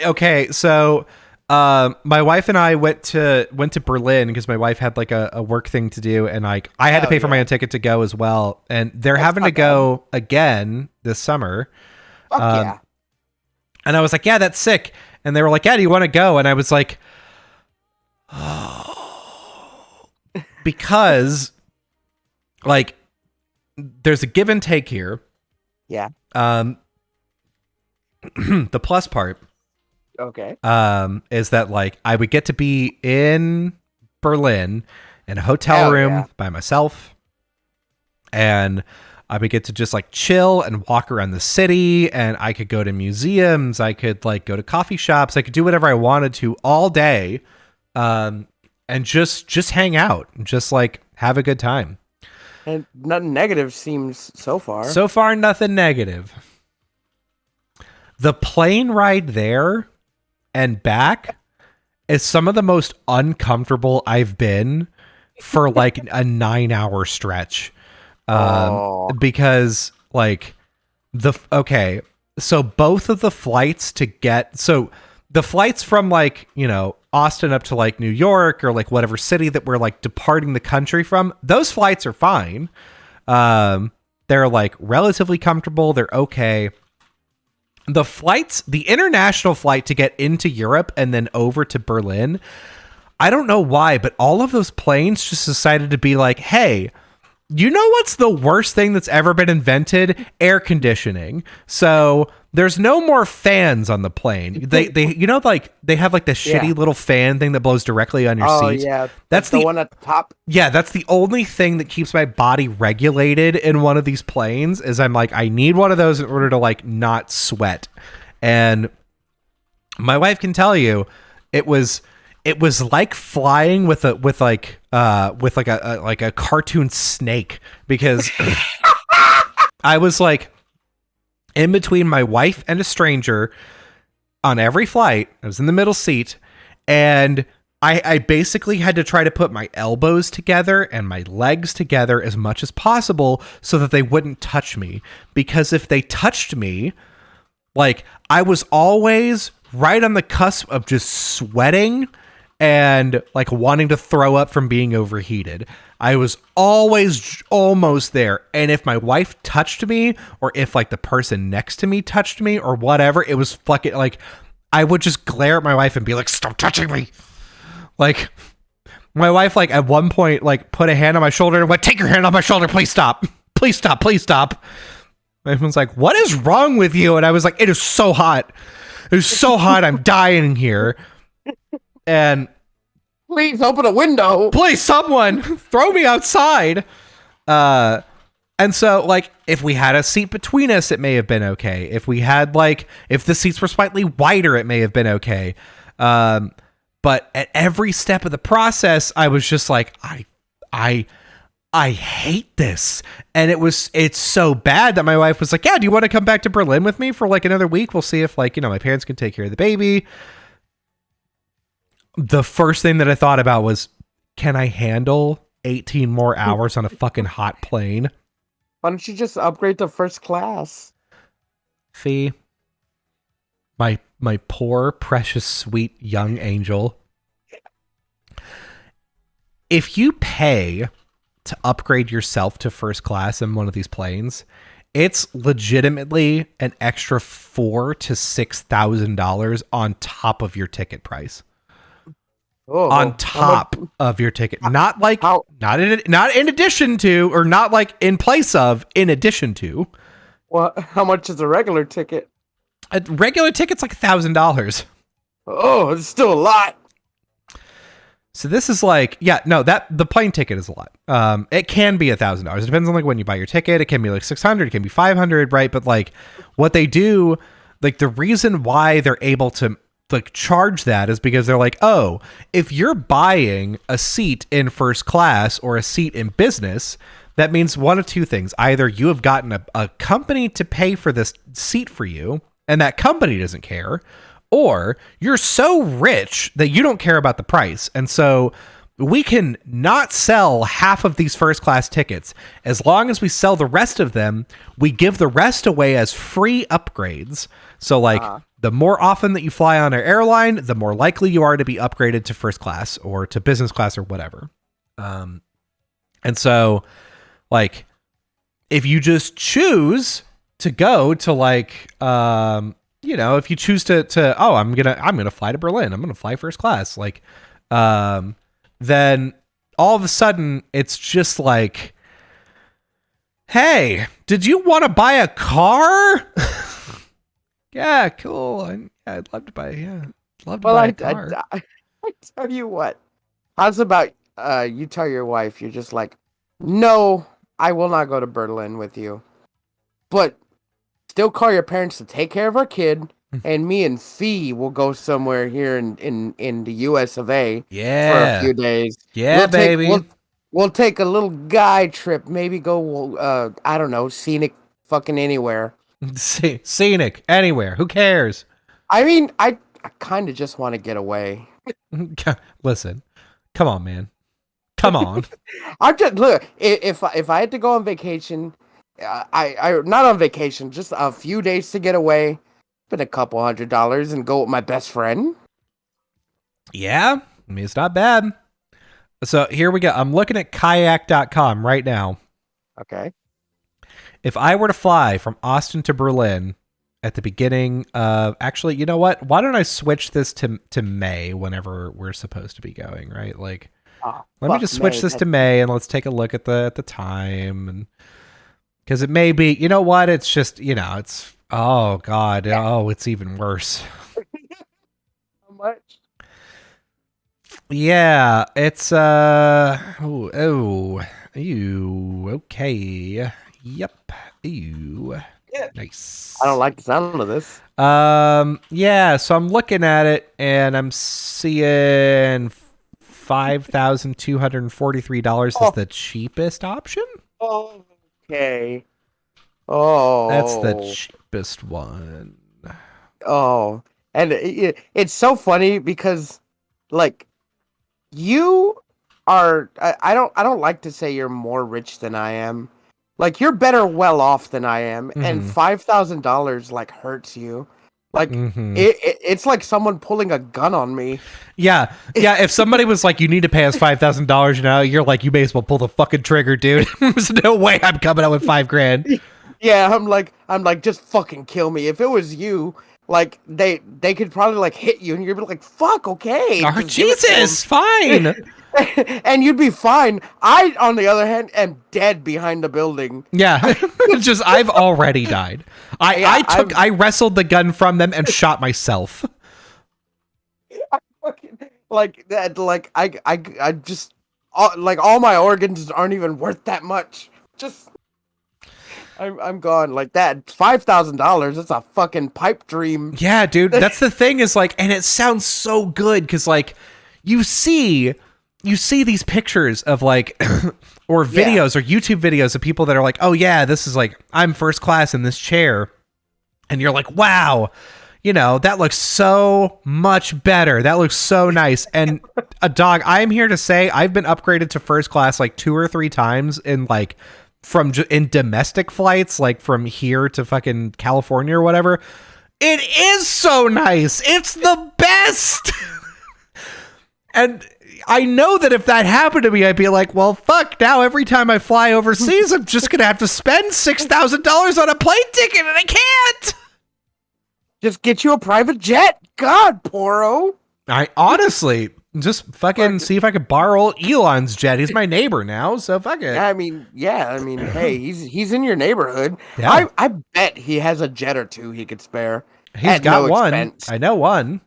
Okay, so my wife and I went to Berlin because my wife had like a work thing to do, and like I had to pay for my own ticket to go as well. And they're having to go again this summer. Fuck yeah. And I was like, yeah, that's sick. And they were like, yeah, do you want to go? And I was like, oh, because like there's a give and take here. Yeah. The plus part, okay, is that like I would get to be in Berlin in a hotel room by myself, and I would get to just like chill and walk around the city, and I could go to museums, I could like go to coffee shops, I could do whatever I wanted to all day, and just hang out and just like have a good time. And nothing negative seems so far. So far, nothing negative. The plane ride there and back is some of the most uncomfortable I've been for like a 9-hour stretch. Because like so both of the flights the flights from like, you know, Austin up to like New York or like whatever city that we're like departing the country from, those flights are fine. They're like relatively comfortable. They're okay. The international flight to get into Europe and then over to Berlin, I don't know why, but all of those planes just decided to be like, hey, you know what's the worst thing that's ever been invented? Air conditioning. So there's no more fans on the plane. They you know, like they have like the shitty little fan thing that blows directly on your seat. Oh yeah, that's the one at the top. Yeah, that's the only thing that keeps my body regulated in one of these planes. Is I'm like, I need one of those in order to like not sweat. And my wife can tell you, it was like flying with a cartoon snake, because I was like in between my wife and a stranger on every flight. I was in the middle seat, and I basically had to try to put my elbows together and my legs together as much as possible so that they wouldn't touch me, because if they touched me, like I was always right on the cusp of just sweating and like wanting to throw up from being overheated. I was always almost there. And if my wife touched me, or if like the person next to me touched me or whatever, it was fucking like, I would just glare at my wife and be like, stop touching me. Like my wife, like at one point, like put a hand on my shoulder and went, take your hand off my shoulder. Please stop. Please stop. Please stop. My husband's like, what is wrong with you? And I was like, it is so hot. It is so hot. I'm dying in here. And please open a window. Please, someone throw me outside. Uh, and so, like, if we had a seat between us, it may have been okay. If we had, like, if the seats were slightly wider, it may have been okay. But at every step of the process, I was just like, I, I hate this. And it's so bad that my wife was like, yeah, do you want to come back to Berlin with me for like another week? We'll see if, like, my parents can take care of the baby. The first thing that I thought about was, can I handle 18 more hours on a fucking hot plane? Why don't you just upgrade to first class? Fee, my poor, precious, sweet young angel. If you pay to upgrade yourself to first class in one of these planes, it's legitimately an extra $4,000 to $6,000 on top of your ticket price. Oh, On top of your ticket, not like how, not in addition to, or not like in place of, in addition to. well, how much is a regular ticket? A regular ticket's like $1,000. Oh, it's still a lot. So this is like, yeah, no, that the plane ticket is a lot. It can be $1,000. It depends on like when you buy your ticket. It can be like 600. It can be 500, right? But like what they do, like the reason why they're able to like charge that is because they're like, oh, if you're buying a seat in first class or a seat in business, that means one of two things. Either you have gotten a company to pay for this seat for you, and that company doesn't care, or you're so rich that you don't care about the price. And so we can not sell half of these first class tickets. As long as we sell the rest of them, we give the rest away as free upgrades. So like the more often that you fly on our airline, the more likely you are to be upgraded to first class or to business class or whatever. And so like if you just choose to go to like, if you choose to, oh, I'm going to fly to Berlin. I'm going to fly first class. Like, then all of a sudden it's just like, hey, did you want to buy a car? Yeah, cool. I'd love to buy, buy a car. I tell you what. How's about you tell your wife, you're just like, no, I will not go to Berlin with you. But still call your parents to take care of our kid, and me and Fee will go somewhere here in the US of A for a few days. Yeah, baby. We'll take a little guy trip, maybe go I don't know, scenic fucking anywhere. Scenic anywhere. Who cares? I mean, I kind of just want to get away. Listen. Come on, man. Come on. I'm just look, if I had to go on vacation, I not on vacation, just a few days to get away, spend a couple $100 and go with my best friend. Yeah, I mean, it's not bad. So here we go. I'm looking at kayak.com right now. Okay. If I were to fly from Austin to Berlin at the beginning of, actually, you know what? Why don't I switch this to May whenever we're supposed to be going, right? Like, let me just switch this to May and let's take a look at the time, and because it may be, you know what? It's just, it's, oh God, oh, it's even worse. How much? Yeah, it's okay. Yep. Ew. Yeah. Nice. I don't like the sound of this. Yeah, so I'm looking at it and I'm seeing $5,243 is the cheapest option. Oh, okay. Oh, That's the cheapest one. Oh, and it's so funny because, like, you are. I don't like to say you're more rich than I am. Like, you're better well off than I am, and $5,000 like hurts you. Like it's like someone pulling a gun on me. Yeah. If somebody was like, "You need to pay us $5,000 now," you're like, "You may as well pull the fucking trigger, dude." There's no way I'm coming out with $5,000. Yeah, I'm like, just fucking kill me. If it was you, like they could probably like hit you, and you'd be like, "Fuck, okay." Oh, Jesus, fine. And you'd be fine. I, on the other hand, am dead behind the building. Yeah, just I've already died. I wrestled the gun from them and shot myself. I fucking like that. Like I just like all my organs aren't even worth that much. Just I'm gone like that. $5,000. That's a fucking pipe dream. Yeah, dude, that's the thing is like, and it sounds so good because like you see these pictures of like or videos or YouTube videos of people that are like, oh yeah, this is like I'm first class in this chair, and you're like, wow, you know, that looks so much better. That looks so nice. And a dog, I'm here to say I've been upgraded to first class like 2 or 3 times in like in domestic flights, like from here to fucking California or whatever. It is so nice. It's the best. And I know that if that happened to me, I'd be like, well, fuck, now every time I fly overseas, I'm just going to have to spend $6,000 on a plane ticket, and I can't. Just get you a private jet. God, Poro. I honestly just fucking see if I could borrow Elon's jet. He's my neighbor now, so fuck it. I mean, hey, he's in your neighborhood. Yeah. I bet he has a jet or two he could spare. He's got no one. Expense. I know one.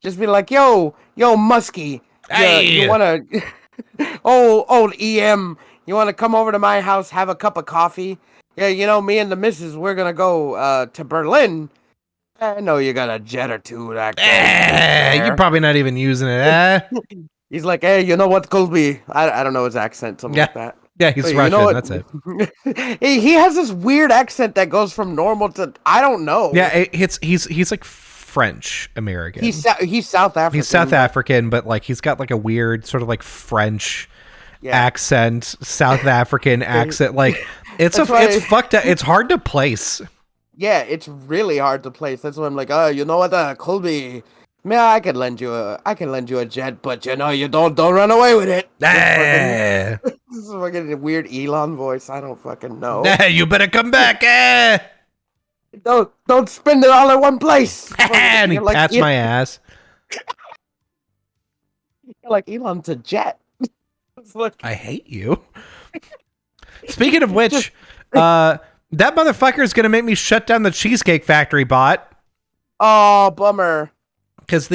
Just be like, yo, Muskie, hey, you wanna, old EM, you wanna come over to my house, have a cup of coffee? Yeah, you know, me and the missus, we're gonna go to Berlin. I know you got a jet or two. You're probably not even using it. He's like, hey, you know what, Colby? I don't know his accent, something like that. Yeah, he's Russian. You know that's it. He has this weird accent that goes from normal to I don't know. Yeah, he's like French American. He's South African. He's South African, but like he's got like a weird sort of like French accent, South African accent. Like it's fucked up. It's hard to place. Yeah, it's really hard to place. That's why I'm like, oh, you know what, Colby? Man, I can lend you a jet, but you know, you don't run away with it. This is fucking weird Elon voice. I don't fucking know. You better come back. Don't spend it all in one place. And he like, pats my ass. You're like, Elon's a jet. I hate you. Speaking of which, that motherfucker is going to make me shut down the Cheesecake Factory bot. Oh, bummer. Because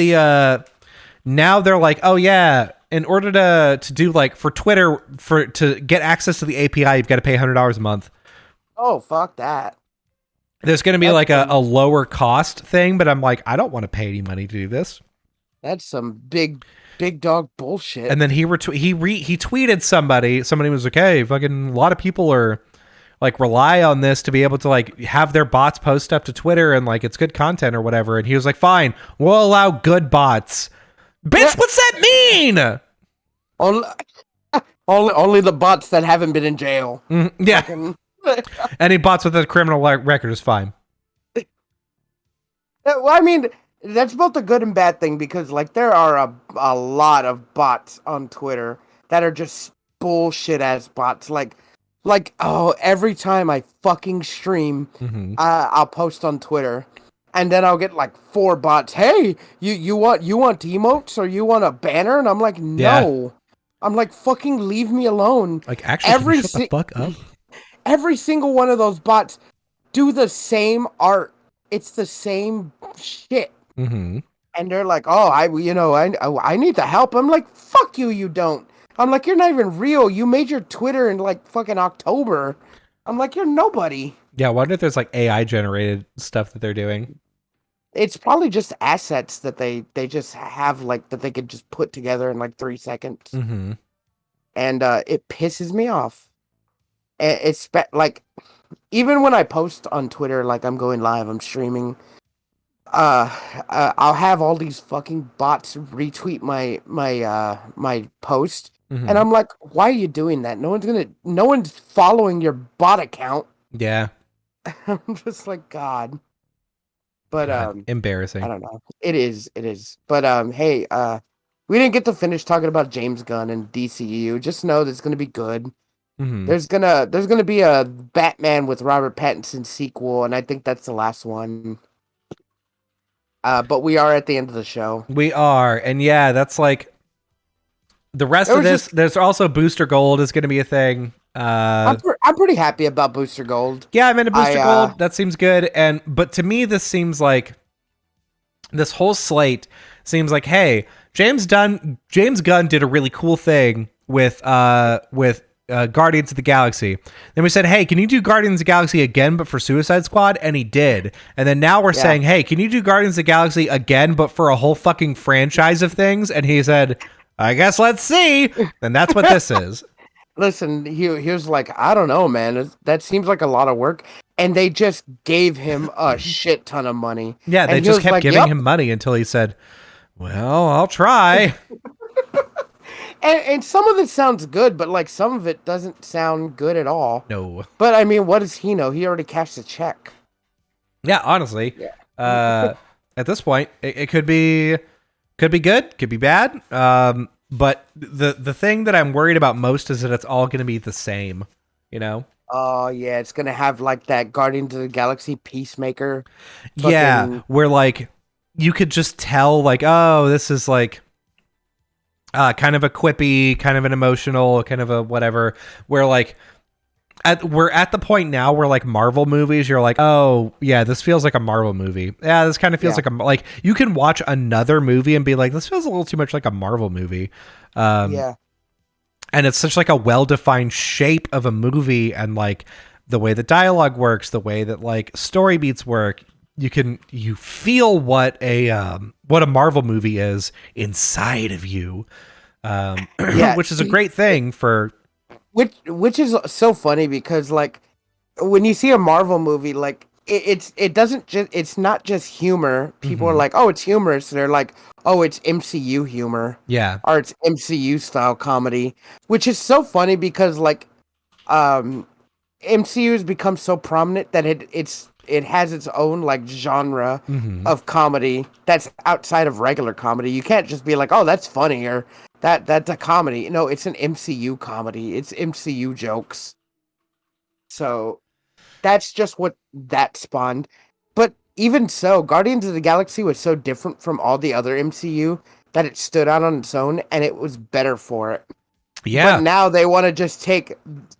now they're like, oh yeah, in order to do like for Twitter, to get access to the API, you've got to pay $100 a month. Oh, fuck that. There's going to be like a lower cost thing, but I'm like, I don't want to pay any money to do this. That's some big dog bullshit. And then he tweeted somebody was like, hey, fucking a lot of people are like rely on this to be able to like have their bots post up to Twitter and like it's good content or whatever. And he was like, fine, we'll allow good bots. Bitch, what's that mean? Only the bots that haven't been in jail. Yeah. Any bots with a criminal record is fine. Well, I mean, that's both a good and bad thing because like there are a lot of bots on Twitter that are just bullshit ass bots. Like, oh, every time I fucking stream, I'll post on Twitter, and then I'll get like 4 bots. Hey, you want emotes or you want a banner? And I'm like, no. Yeah. I'm like, fucking leave me alone. Like, actually, shut the fuck up. Every single one of those bots do the same art. It's the same shit. And they're like, oh, I need the help. I'm like, fuck you, you don't. I'm like, you're not even real. You made your Twitter in like fucking October. I'm like, you're nobody. Yeah, I wonder if there's like AI generated stuff that they're doing. It's probably just assets that they just have like that they could just put together in like 3 seconds. And it pisses me off. It's like, even when I post on Twitter, like I'm going live, I'm streaming. I'll have all these fucking bots retweet my post. And I'm like, why are you doing that? No one's following your bot account. Yeah. I'm just like, God. But embarrassing. I don't know. It is. But hey, we didn't get to finish talking about James Gunn and DCU. Just know that it's gonna be good. There's gonna be a Batman with Robert Pattinson sequel, and I think that's the last one. But we are at the end of the show. We are, and yeah, that's like the rest of this. There's also Booster Gold is going to be a thing. I'm pretty happy about Booster Gold. Yeah, I'm into Booster Gold. That seems good. But to me, this seems like this whole slate seems like, hey, James Gunn did a really cool thing with Guardians of the Galaxy. Then we said, hey, can you do Guardians of the Galaxy again, but for Suicide Squad? And he did. And then now we're saying, hey, can you do Guardians of the Galaxy again, but for a whole fucking franchise of things? And he said, I guess let's see. And that's what this is. Listen, he was like, I don't know, man. That seems like a lot of work. And they just gave him a shit ton of money. Yeah, they and just kept like, giving him money until he said, well, I'll try. And some of it sounds good, but like some of it doesn't sound good at all. No. But I mean, what does he know? He already cashed the check. Yeah, honestly. Yeah. At this point, it could be good, could be bad. But the thing that I'm worried about most is that it's all going to be the same, you know? Oh, yeah, it's going to have like that Guardians of the Galaxy Peacemaker. Yeah, where like you could just tell like, oh, this is like kind of a quippy, kind of an emotional, kind of a whatever, where like we're at the point now where like Marvel movies, you're like, oh yeah, this feels like a Marvel movie. Yeah, this kind of feels like you can watch another movie and be like, this feels a little too much like a Marvel movie. Yeah. And it's such like a well-defined shape of a movie, and like the way the dialogue works, the way that like story beats work, you feel what a Marvel movie is inside of you. Yeah, which is a great thing for which is so funny because like when you see a Marvel movie, like it's not just humor. People are like, oh, it's humorous. They're like, oh, it's MCU humor. Yeah. Or it's MCU style comedy, which is so funny because like MCU has become so prominent that it has its own like genre of comedy that's outside of regular comedy. You can't just be like, oh, that's funny, or that's a comedy. No, it's an MCU comedy. It's MCU jokes. So that's just what that spawned. But even so, Guardians of the Galaxy was so different from all the other MCU that it stood out on its own, and it was better for it. Yeah. But now they want to just take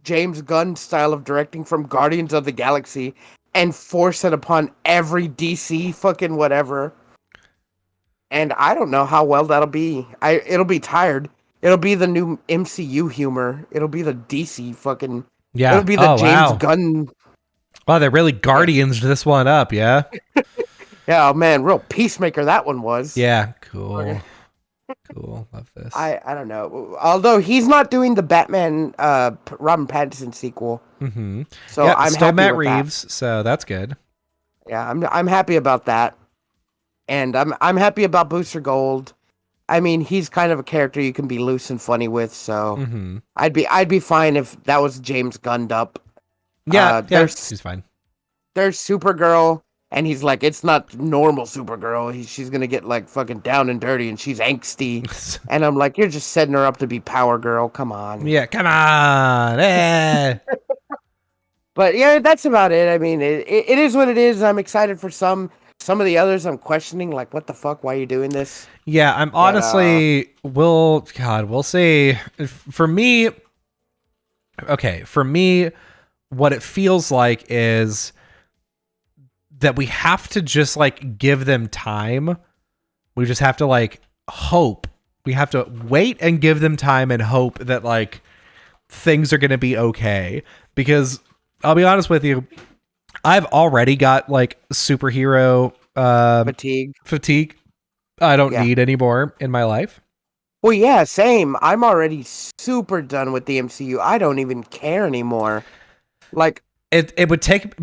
James Gunn's style of directing from Guardians of the Galaxy and force it upon every DC fucking whatever. And I don't know how well that'll be. It'll be tired. It'll be the new MCU humor. It'll be the DC fucking... Yeah. It'll be the James Gunn... Wow, they really Guardians this one up, yeah? Yeah, oh man, real Peacemaker that one was. Yeah, cool. Cool, love this. I don't know. Although he's not doing the Batman Robin Pattinson sequel. Mm-hmm. So yeah, I'm still happy Matt with Reeves, that. so that's good. Yeah, I'm happy about that. And I'm happy about Booster Gold. I mean, he's kind of a character you can be loose and funny with, so I'd be fine if that was James Gunned up. Yeah, he's fine. There's Supergirl, and he's like, it's not normal Supergirl. She's gonna get like fucking down and dirty, and she's angsty. And I'm like, you're just setting her up to be Power Girl. Come on. Yeah, come on. But yeah, that's about it. I mean, it is what it is. I'm excited for some of the others. I'm questioning, like, what the fuck? Why are you doing this? Yeah, I'm honestly, we'll see. For me, what it feels like is that we have to just like give them time. We just have to like hope. We have to wait and give them time and hope that like things are going to be okay. Because I'll be honest with you, I've already got like superhero fatigue. I don't need any more in my life. Well, yeah, same. I'm already super done with the MCU. I don't even care anymore. Like it would take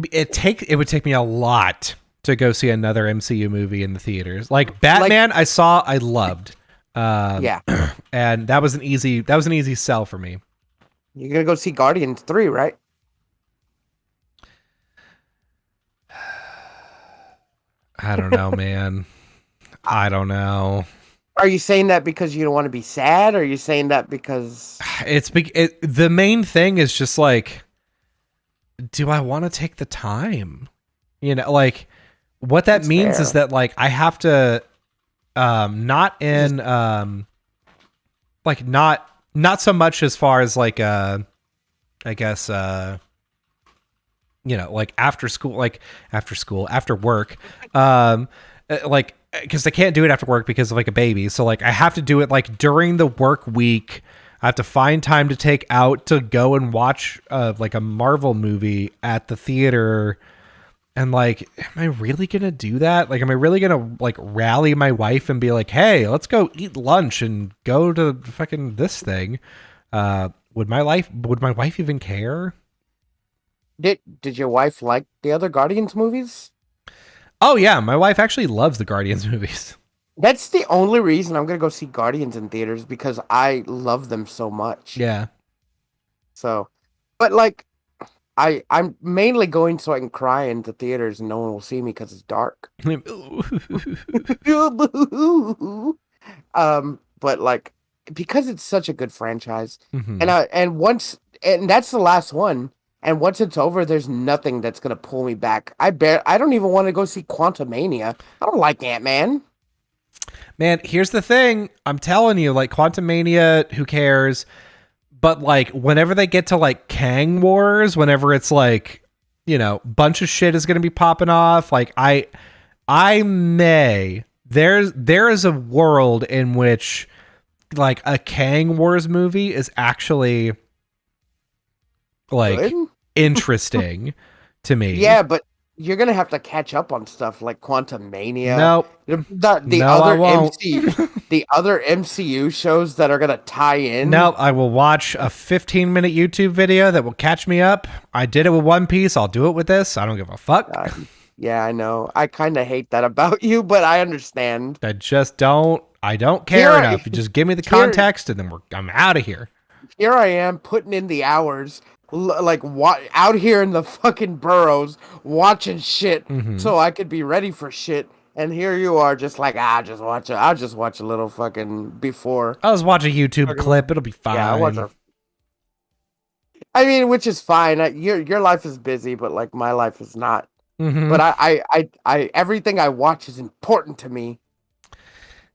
me a lot to go see another MCU movie in the theaters. Like Batman, I loved. Yeah, and that was an easy sell for me. You're gonna go see Guardians 3, right? I don't know, man. I don't know. Are you saying that because you don't want to be sad, or are you saying that because the main thing is just like, do I want to take the time? You know, like what that means fair. is that like I have to not so much as far as like I guess you know, like after work, like because I can't do it after work because of like a baby. So like I have to do it like during the work week I have to find time to take out to go and watch like a Marvel movie at the theater. And like, am I really gonna do that? Like, am I really gonna like rally my wife and be like, "Hey, let's go eat lunch and go to fucking this thing"? Would my wife even care? Did your wife like the other Guardians movies? Oh yeah, my wife actually loves the Guardians movies. That's the only reason I'm gonna go see Guardians in theaters because I love them so much. Yeah. So, but like, I'm mainly going so I can cry in the theaters and no one will see me because it's dark. But like, because it's such a good franchise, Mhm. and that's the last one. And once it's over, there's nothing that's gonna pull me back. I don't even want to go see Quantumania. I don't like Ant-Man. Man, here's the thing. I'm telling you, like Quantum Mania, who cares? But like whenever they get to like Kang Wars, whenever it's like, bunch of shit is gonna be popping off, like I may there is a world in which like a Kang Wars movie is actually like Good. interesting to me. Yeah, but you're gonna have to catch up on stuff like Quantum Mania, Nope. the No, I other won't. the other MCU shows that are gonna tie in. Nope. I will watch a 15-minute YouTube video that will catch me up. I did it with One Piece. I'll do it with this. I don't give a fuck. Yeah, I know. I kind of hate that about you, but I understand. I don't care Here, enough. You just give me the here, context and then I'm out of here. here I am putting in the hours, out here in the fucking burrows watching shit, Mm-hmm. so I could be ready for shit. And here you are, just like I'll just watch a little fucking before. I'll just watch a YouTube Fucking, clip. It'll be yeah, I watch fine. a. I mean, which is fine. Your life is busy, but like my life is not. Mm-hmm. But I everything I watch is important to me.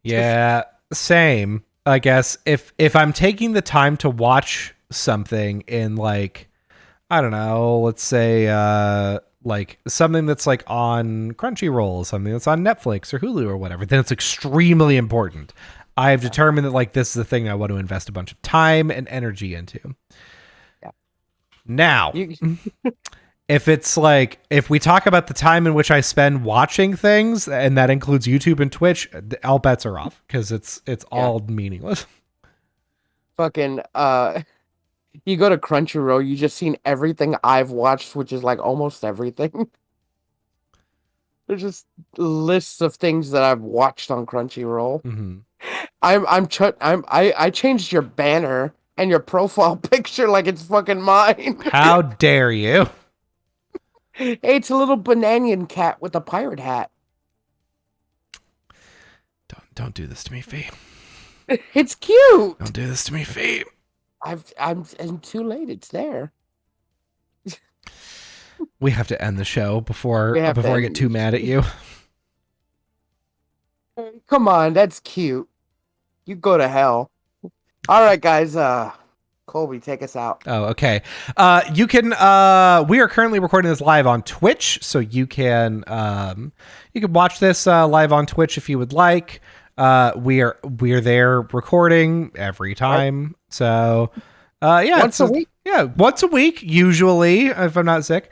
Yeah, same. I guess if I'm taking the time to watch something in like, I don't know, let's say like something that's like on Crunchyroll, something that's on Netflix or Hulu or whatever, then it's extremely important. I have determined that like this is the thing I want to invest a bunch of time and energy into. Yeah. Now, You, if we talk about the time in which I spend watching things, and that includes YouTube and Twitch, all bets are off because it's all meaningless. fucking you go to Crunchyroll, you just seen everything I've watched, which is like almost everything. There's just lists of things that I've watched on Crunchyroll. Mm-hmm. I changed your banner and your profile picture like it's fucking mine. How dare you? Hey, it's a little bananian cat with a pirate hat. Don't do this to me, Fee. It's cute. Don't do this to me, Fee. I'm too late. It's there. We have to end the show before I end get too mad at you. Come on, that's cute. You go to hell. All right, guys. Colby, take us out. Oh, okay. You can. We are currently recording this live on Twitch, so you can watch this live on Twitch if you would like. We're there recording every time. Right. So, yeah, once a week. Yeah, once a week usually if I'm not sick.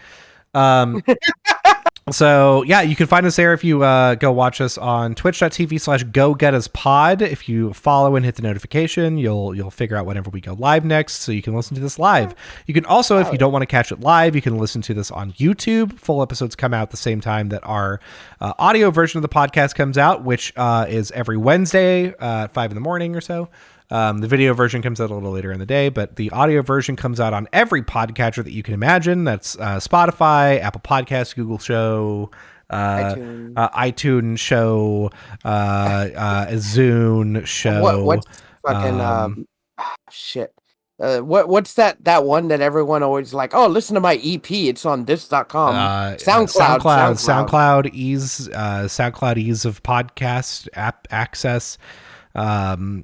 So yeah, you can find us there if you go watch us on twitch.tv/GoGettasPod. If you follow and hit the notification, you'll figure out whenever we go live next, so you can listen to this live. You can also, if you don't want to catch it live, you can listen to this on YouTube. Full episodes come out at the same time that our audio version of the podcast comes out, which is every Wednesday at 5 a.m. or so. The video version comes out a little later in the day, but the audio version comes out on every podcatcher that you can imagine. That's Spotify, Apple Podcasts, Google Show, iTunes Show, Zune Show. What's fucking shit? What's that one that everyone always like? Oh, listen to my EP. It's on this.com. SoundCloud ease of podcast app access. We're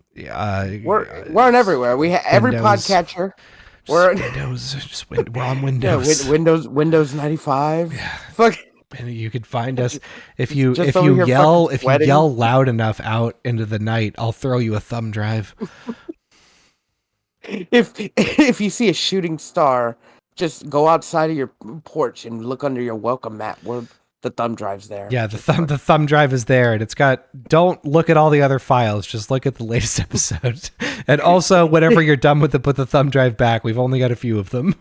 on everywhere. We have every podcatcher. We're on Windows. Windows 95. Yeah. Fuck. And you could find us if you yell loud enough out into the night. I'll throw you a thumb drive. if you see a shooting star, just go outside of your porch and look under your welcome mat where the thumb drive's there. Yeah, the thumb drive is there, and it's got. Don't look at all the other files. Just look at the latest episode. And also, whenever you're done with it, put the thumb drive back. We've only got a few of them.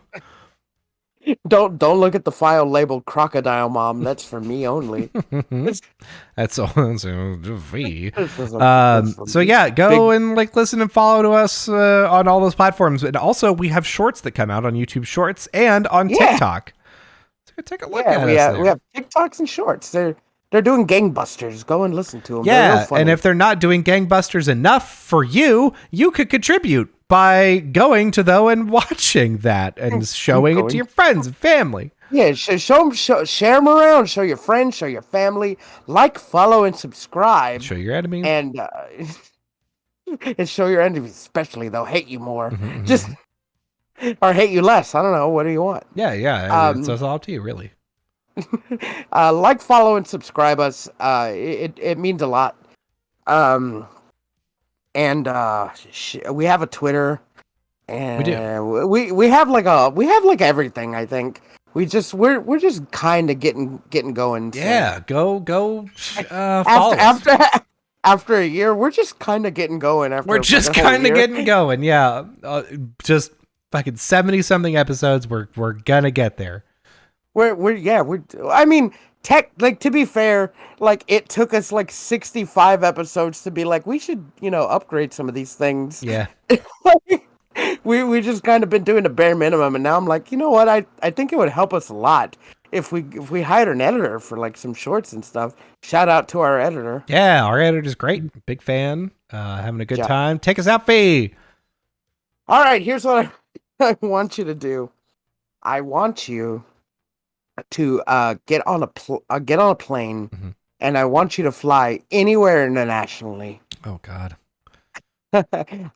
Don't look at the file labeled Crocodile Mom. That's for me only. That's all. V. So yeah, go and like listen and follow to us on all those platforms, and also we have shorts that come out on YouTube Shorts and on TikTok. So take a look at us. We have TikToks and Shorts. They're doing gangbusters. Go and listen to them. Yeah, and if they're not doing gangbusters enough for you, you could contribute by going to though and watching that and showing it to your friends and family. Yeah, share them around. Show your friends, show your family. Like, follow, and subscribe. Show your enemies. And and show your enemies, especially they'll hate you more. Just or hate you less. I don't know. What do you want? Yeah. It's all up to you, really. Like, follow, and subscribe us. It means a lot. And we have a Twitter, and we have like everything. I think we're just kind of getting going. So. Yeah, go. After a year, we're just kind of getting going. We're just kind of getting going. Yeah, just fucking 70 something episodes. We're gonna get there. I mean. To be fair, like it took us like 65 episodes to be like, we should, upgrade some of these things. Yeah. we just kind of been doing the bare minimum, and now I'm like, you know what? I think it would help us a lot if we hired an editor for like some shorts and stuff. Shout out to our editor. Yeah, our editor's great. Big fan. Having a good time. Take us out, Fee. All right, here's what I want you to do. I want you to get on a plane, and I want you to fly anywhere internationally. Oh God!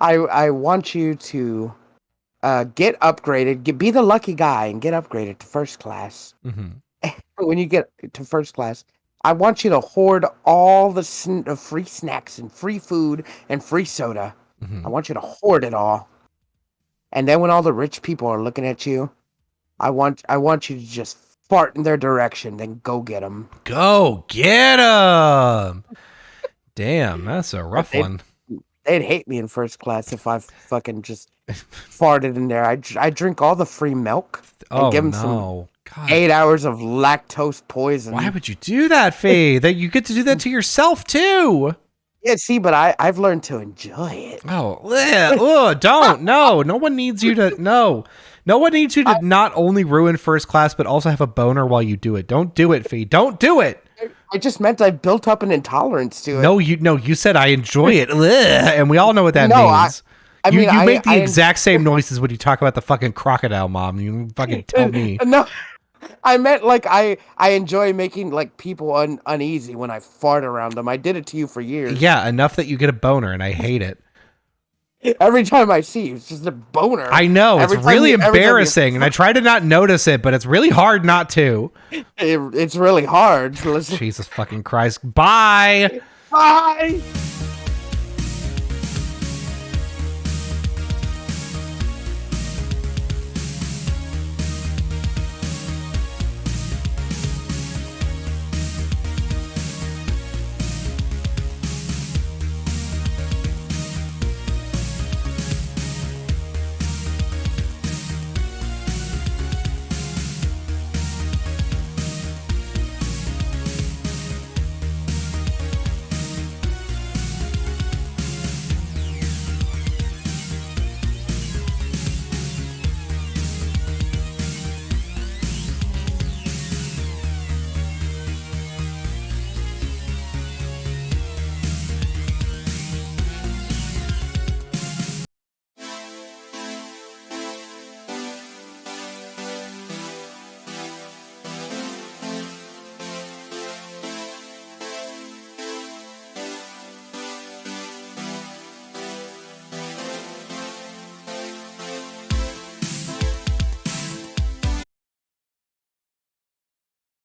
I want you to get upgraded, be the lucky guy, and get upgraded to first class. When you get to first class, I want you to hoard all the free snacks and free food and free soda. I want you to hoard it all, and then when all the rich people are looking at you, I want you to just fart in their direction, then go get them. Go get them! Damn, that's a rough one. They'd hate me in first class if I fucking just farted in there. I drink all the free milk and give them some 8 hours of lactose poison. Why would you do that, Faye? That you get to do that to yourself too. Yeah, see, but I've learned to enjoy it. Oh, don't. No one needs you to. No one needs you to not only ruin first class, but also have a boner while you do it. Don't do it, Fee. Don't do it. I just meant I built up an intolerance to it. No, you said I enjoy it. And we all know what that means. You make the exact same noises when you talk about the fucking crocodile mom. You fucking tell me. No, I meant like I enjoy making like people uneasy when I fart around them. I did it to you for years. Yeah, enough that you get a boner, and I hate it. Every time I see you, it's just a boner. I know, it's really embarrassing, and I try to not notice it, but it's really hard not to. It's really hard. Jesus fucking Christ. Bye! Bye!